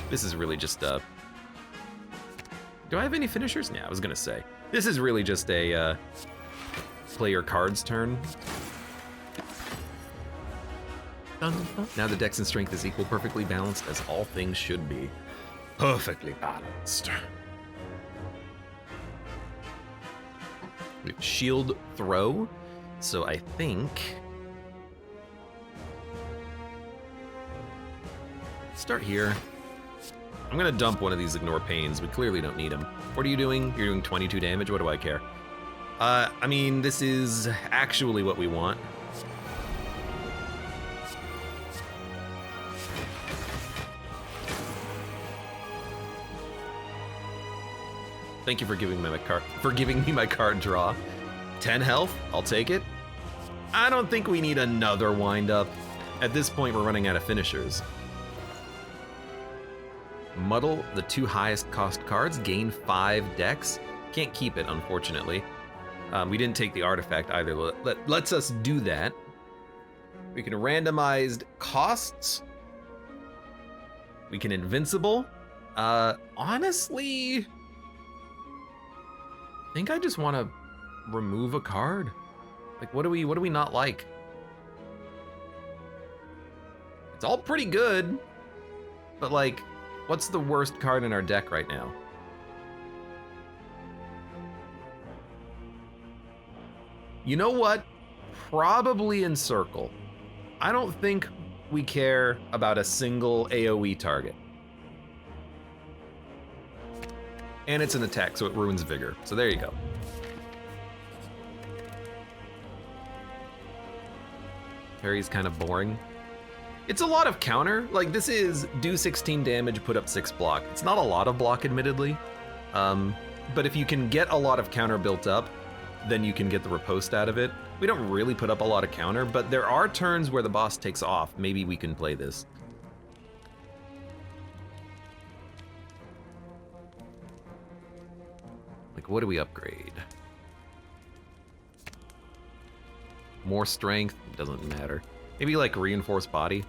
This is really just a... Do I have any finishers? Yeah, I was gonna say. This is really just a play your cards turn. Now the dex and strength is equal, perfectly balanced, as all things should be. Perfectly balanced. We have shield throw, so I think... Start here. I'm gonna dump one of these ignore pains. We clearly don't need them. What are you doing? You're doing 22 damage? What do I care? I mean, this is actually what we want. Thank you for giving me my card draw. 10 health, I'll take it. I don't think we need another wind up. At this point, we're running out of finishers. Muddle the 2 highest cost cards, gain 5 decks. Can't keep it, unfortunately. We didn't take the artifact either. Lets us do that. We can randomized costs. We can invincible. Honestly, I think I just want to remove a card. Like, what do we not like? It's all pretty good, but like, what's the worst card in our deck right now? You know what? Probably Encircle. I don't think we care about a single AoE target. And it's an attack, so it ruins Vigor. So there you go. Parry's kind of boring. It's a lot of counter. Like, this is do 16 damage, put up 6 block. It's not a lot of block, admittedly. But if you can get a lot of counter built up, then you can get the riposte out of it. We don't really put up a lot of counter, but there are turns where the boss takes off. Maybe we can play this. Like, what do we upgrade? More strength, doesn't matter. Maybe like reinforced body.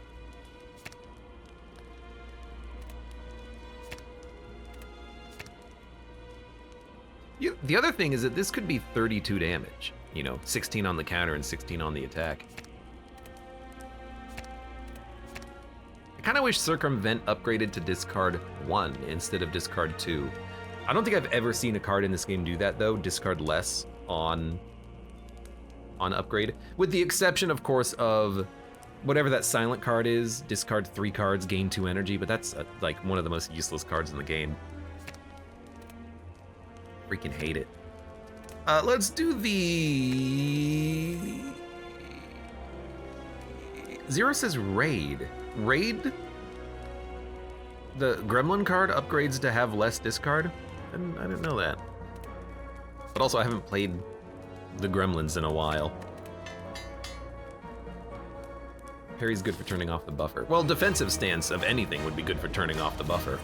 The other thing is that this could be 32 damage. You know, 16 on the counter and 16 on the attack. I kind of wish Circumvent upgraded to discard 1 instead of discard 2. I don't think I've ever seen a card in this game do that though, discard less on upgrade. With the exception, of course, of whatever that silent card is, discard 3 cards, gain 2 energy, but that's like one of the most useless cards in the game. freaking hate it. Let's do the... Zero says raid. Raid? The gremlin card upgrades to have less discard? I didn't know that. But also, I haven't played the gremlins in a while. Parry's good for turning off the buffer. Well, defensive stance of anything would be good for turning off the buffer.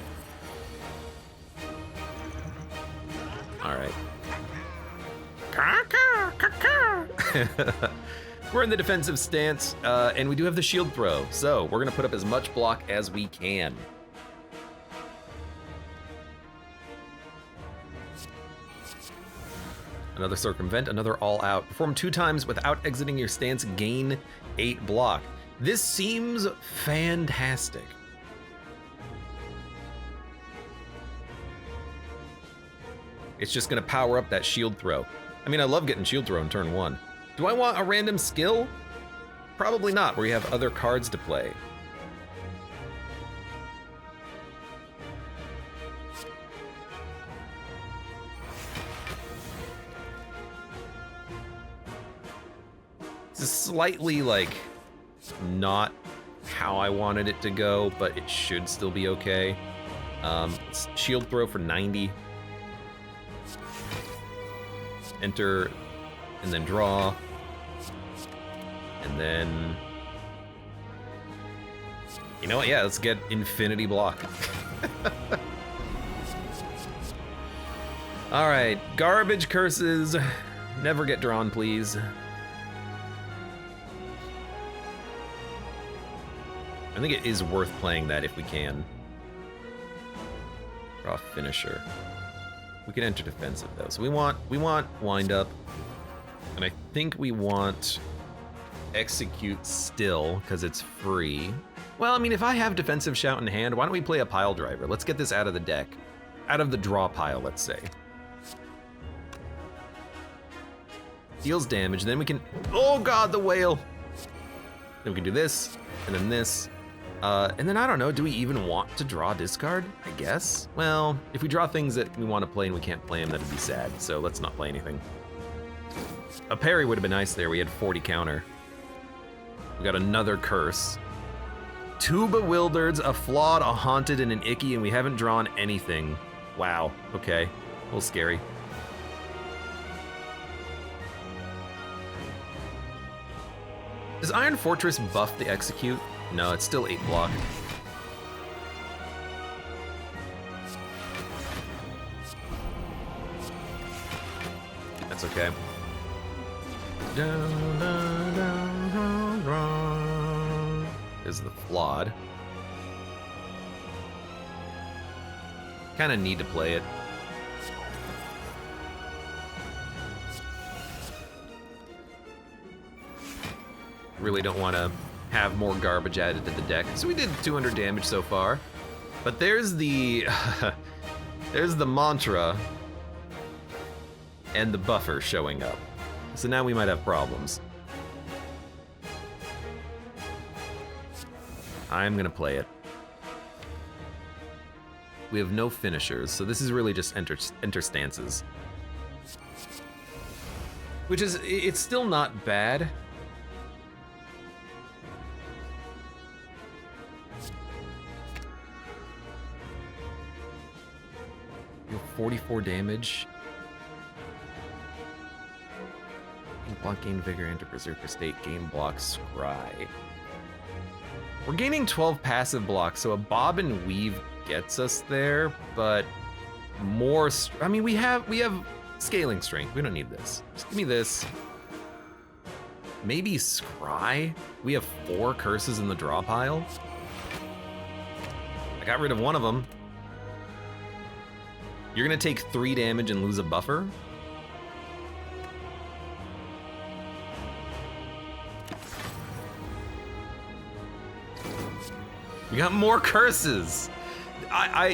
All right. We're in the defensive stance, and we do have the shield throw, so we're gonna put up as much block as we can. Another circumvent, another all out. Perform 2 times without exiting your stance, gain 8 block. This seems fantastic. It's just gonna power up that shield throw. I mean, I love getting shield throw in turn 1. Do I want a random skill? Probably not, where you have other cards to play. This is slightly, like, not how I wanted it to go, but it should still be okay. Shield throw for 90. Enter, and then draw. And then... You know what? Yeah, let's get infinity block. Alright, garbage curses. Never get drawn, please. I think it is worth playing that if we can. Draw finisher. We can enter defensive though. So we want wind up, and I think we want execute still because it's free. Well, I mean, if I have defensive shout in hand, why don't we play a pile driver? Let's get this out of the deck, out of the draw pile, let's say. Deals damage, then we can. Oh God, the whale. Then we can do this, and then this. And then I don't know, do we even want to draw discard? I guess. Well, if we draw things that we want to play and we can't play them, that'd be sad. So let's not play anything. A parry would have been nice there. We had 40 counter. We got another curse. 2 bewildereds, a flawed, a haunted, and an icky, and we haven't drawn anything. Wow, okay. A little scary. Does Iron Fortress buff the execute? No, it's still 8 block. That's okay. Is the flawed. Kinda need to play it. Really don't want to have more garbage added to the deck. So we did 200 damage so far. But there's the there's the mantra and the buffer showing up. So now we might have problems. I'm gonna play it. We have no finishers, so this is really just enter stances. Which is, it's still not bad. You have 44 damage. Block, gain vigor, enter berserker state, gain block, scry. We're gaining 12 passive blocks, so a bob and weave gets us there, but more. I mean, we have scaling strength. We don't need this. Just give me this. Maybe scry. We have 4 curses in the draw pile. I got rid of one of them. You're gonna take 3 damage and lose a buffer. We got more curses.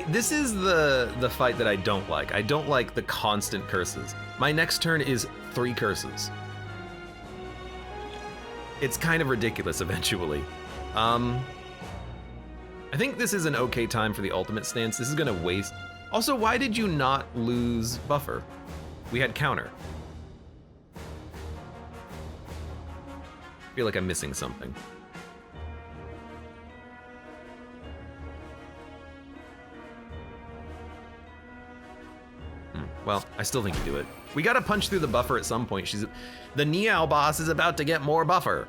This is the fight that I don't like. I don't like the constant curses. My next turn is 3 curses. It's kind of ridiculous eventually. I think this is an okay time for the ultimate stance. This is gonna waste Also, why did you not lose buffer? We had counter. I feel like I'm missing something. Well, I still think you do it. We gotta punch through the buffer at some point. The Niao boss is about to get more buffer.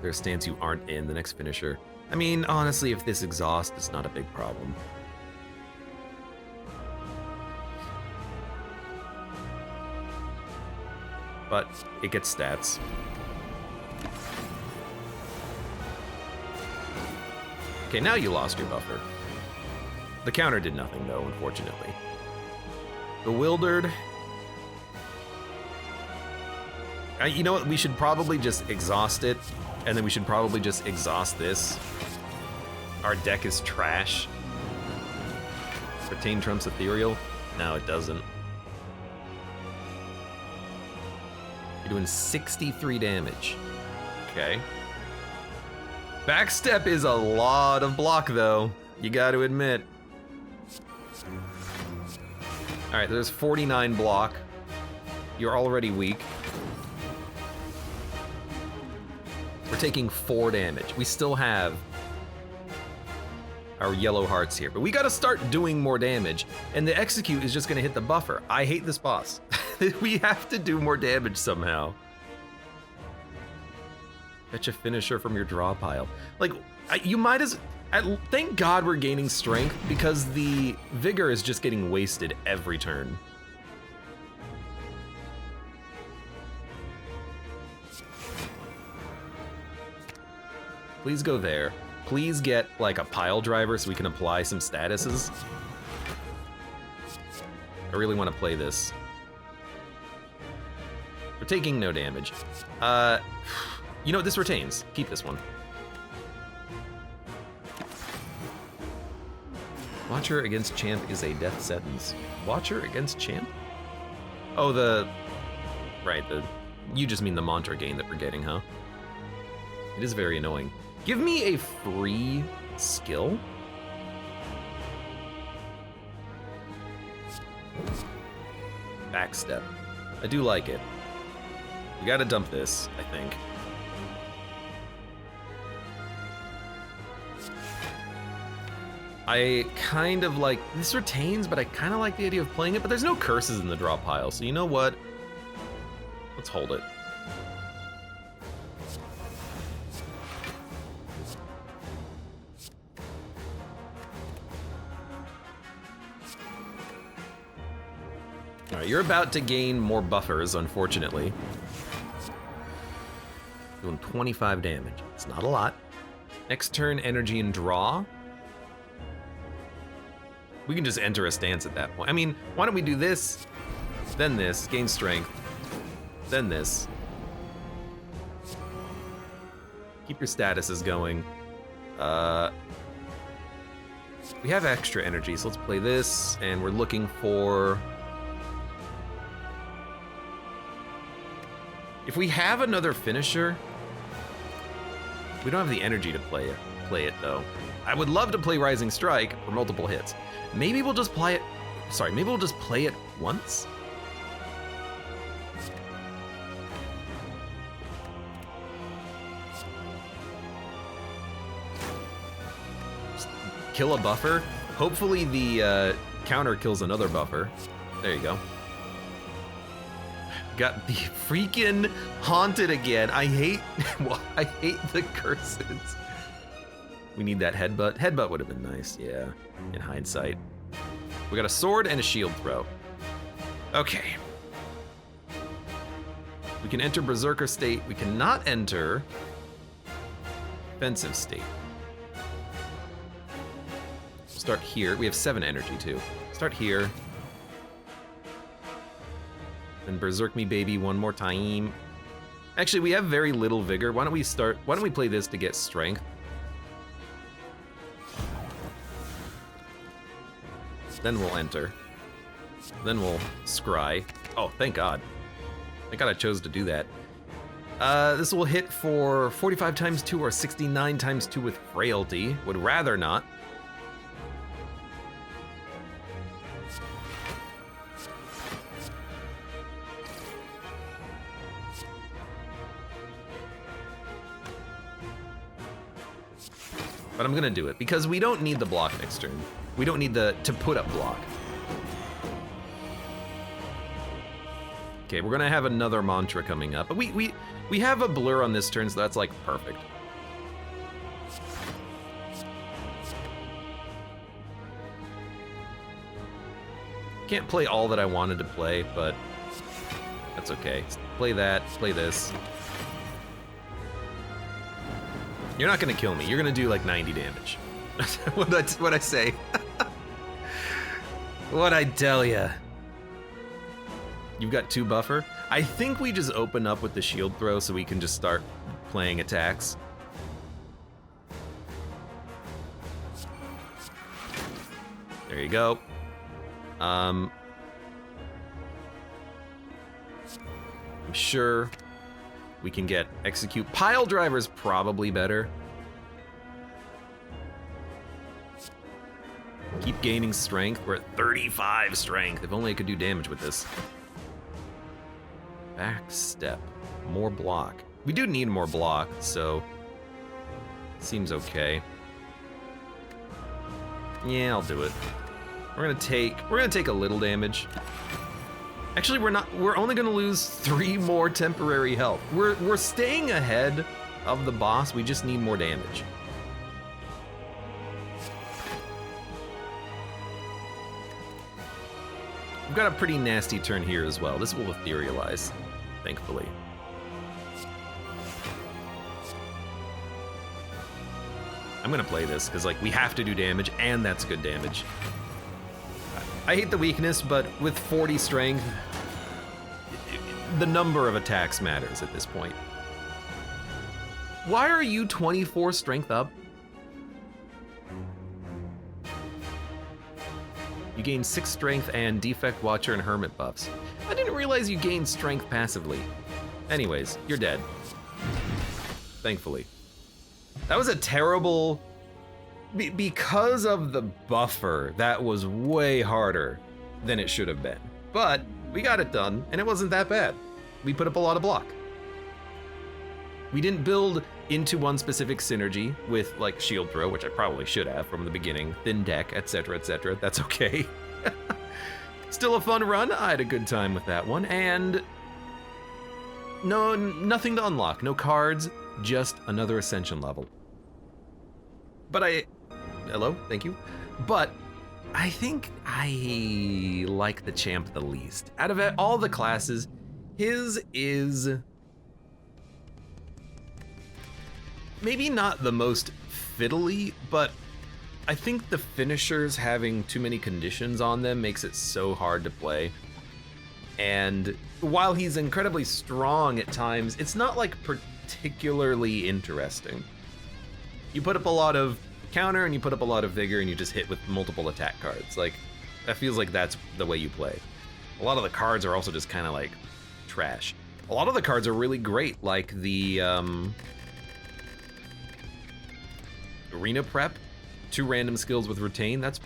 There's stands you aren't in, the next finisher. I mean, honestly, if this exhaust, it's not a big problem. But it gets stats. Okay, now you lost your buffer. The counter did nothing though, unfortunately. Bewildered. You know what, we should probably just exhaust it, and then we should probably just exhaust this. Our deck is trash. Retain trumps ethereal? No, it doesn't. You're doing 63 damage. Okay. Backstep is a lot of block though, you gotta admit. All right, there's 49 block. You're already weak. We're taking 4 damage. We still have our yellow hearts here, but we gotta start doing more damage, and the execute is just gonna hit the buffer. I hate this boss. We have to do more damage somehow. Fetch a finisher from your draw pile. Like, you might as... Thank God we're gaining strength, because the vigor is just getting wasted every turn. Please go there. Please get like a pile driver so we can apply some statuses. I really want to play this. We're taking no damage. You know what, this retains. Keep this one. Watcher against champ is a death sentence. Watcher against champ? Oh, right, you just mean the mantra gain that we're getting, huh? It is very annoying. Give me a free skill? Backstep. I do like it. We gotta dump this, I think. I kind of like, this retains, but I kind of like the idea of playing it, but there's no curses in the draw pile, so you know what? Let's hold it. All right, you're about to gain more buffers, unfortunately. Doing 25 damage. It's not a lot. Next turn, energy and draw. We can just enter a stance at that point. I mean, why don't we do this, then this, gain strength, then this. Keep your statuses going. We have extra energy, so let's play this, and we're looking for... If we have another finisher, we don't have the energy to play it though. I would love to play Rising Strike for multiple hits. Maybe we'll just play it, maybe we'll just play it once? Just kill a buffer. Hopefully the counter kills another buffer. There you go. Got the freaking haunted again. I hate, well, I hate the curses. We need that headbutt. Headbutt would have been nice, yeah, in hindsight. We got a sword and a shield throw. Okay. We can enter Berserker state. We cannot enter defensive state. Start here. We have 7 energy too. Start here. And berserk me baby one more time. Actually, we have very little vigor. Why don't we play this to get strength? Then we'll enter. Then we'll scry. Oh, thank God. Thank God I chose to do that. This will hit for 45 times 2 or 69 times 2 with frailty. Would rather not. But I'm gonna do it because we don't need the block next turn. We don't need to put up block. Okay, we're gonna have another mantra coming up, but we have a blur on this turn, so that's like perfect. Can't play all that I wanted to play, but that's okay. Play that, play this. You're not gonna kill me. You're gonna do like 90 damage. what I say. What I tell ya. You've got 2 buffer. I think we just open up with the shield throw so we can just start playing attacks. There you go. I'm sure we can get execute. Pile driver's probably better. Keep gaining strength. We're at 35 strength. If only I could do damage with this. Back step. More block. We do need more block, so seems okay. Yeah, I'll do it. We're gonna take a little damage. Actually, we're only gonna lose 3 more temporary health. We're staying ahead of the boss. We just need more damage. We've got a pretty nasty turn here as well. This will etherealize, thankfully. I'm gonna play this because like we have to do damage, and that's good damage. I hate the weakness, but with 40 strength, the number of attacks matters at this point. Why are you 24 strength up? You gain 6 strength and Defect Watcher and Hermit buffs. I didn't realize you gained strength passively. Anyways, you're dead. Thankfully. That was a terrible... Because of the buffer, that was way harder than it should have been. But we got it done, and it wasn't that bad. We put up a lot of block. We didn't build into one specific synergy with like shield throw, which I probably should have from the beginning, thin deck, etc., etc. That's okay. Still a fun run. I had a good time with that one, and nothing to unlock, no cards, just another ascension level. But hello, thank you. But I think I like the champ the least. Out of all the classes, his is maybe not the most fiddly, but I think the finishers having too many conditions on them makes it so hard to play. And while he's incredibly strong at times, it's not like particularly interesting. You put up a lot of counter and you put up a lot of vigor and you just hit with multiple attack cards. Like, that feels like that's the way you play. A lot of the cards are also just kind of like trash. A lot of the cards are really great, like the Arena Prep, 2 random skills with retain. That's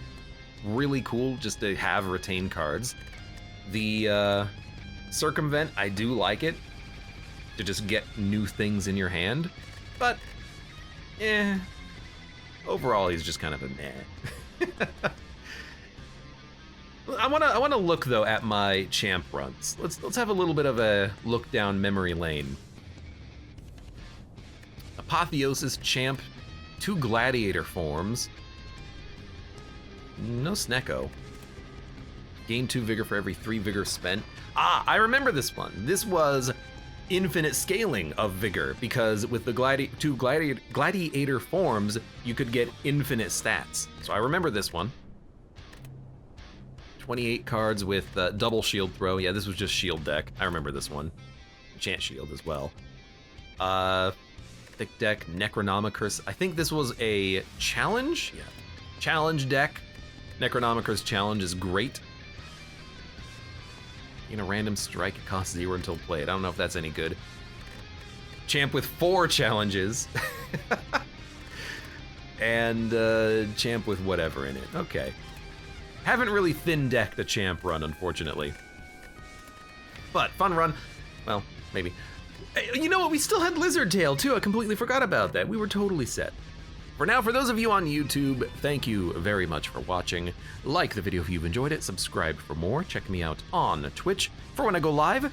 really cool just to have retain cards. The Circumvent, I do like it, to just get new things in your hand, but overall he's just kind of a meh. I wanna look though at my champ runs. Let's have a little bit of a look down memory lane. Apotheosis champ, 2 gladiator forms. No Snecko. Gain 2 vigor for every 3 vigor spent. Ah, I remember this one. This was infinite scaling of vigor, because with the 2 gladiator forms, you could get infinite stats. So I remember this one. 28 cards with double shield throw. Yeah, this was just shield deck. I remember this one. Chant shield as well. Thick deck, Necronomicus. I think this was a challenge? Yeah. Challenge deck. Necronomicus challenge is great. In a random strike, it costs 0 until played. I don't know if that's any good. champ with 4 challenges. And champ with whatever in it. Okay. Haven't really thin decked a champ run, unfortunately. But fun run. Well, maybe. You know what? We still had Lizard Tail too. I completely forgot about that. We were totally set. For now, for those of you on YouTube, thank you very much for watching. Like the video if you've enjoyed it. Subscribe for more. Check me out on Twitch for when I go live.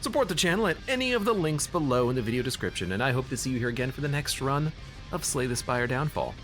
Support the channel at any of the links below in the video description. And I hope to see you here again for the next run of Slay the Spire Downfall.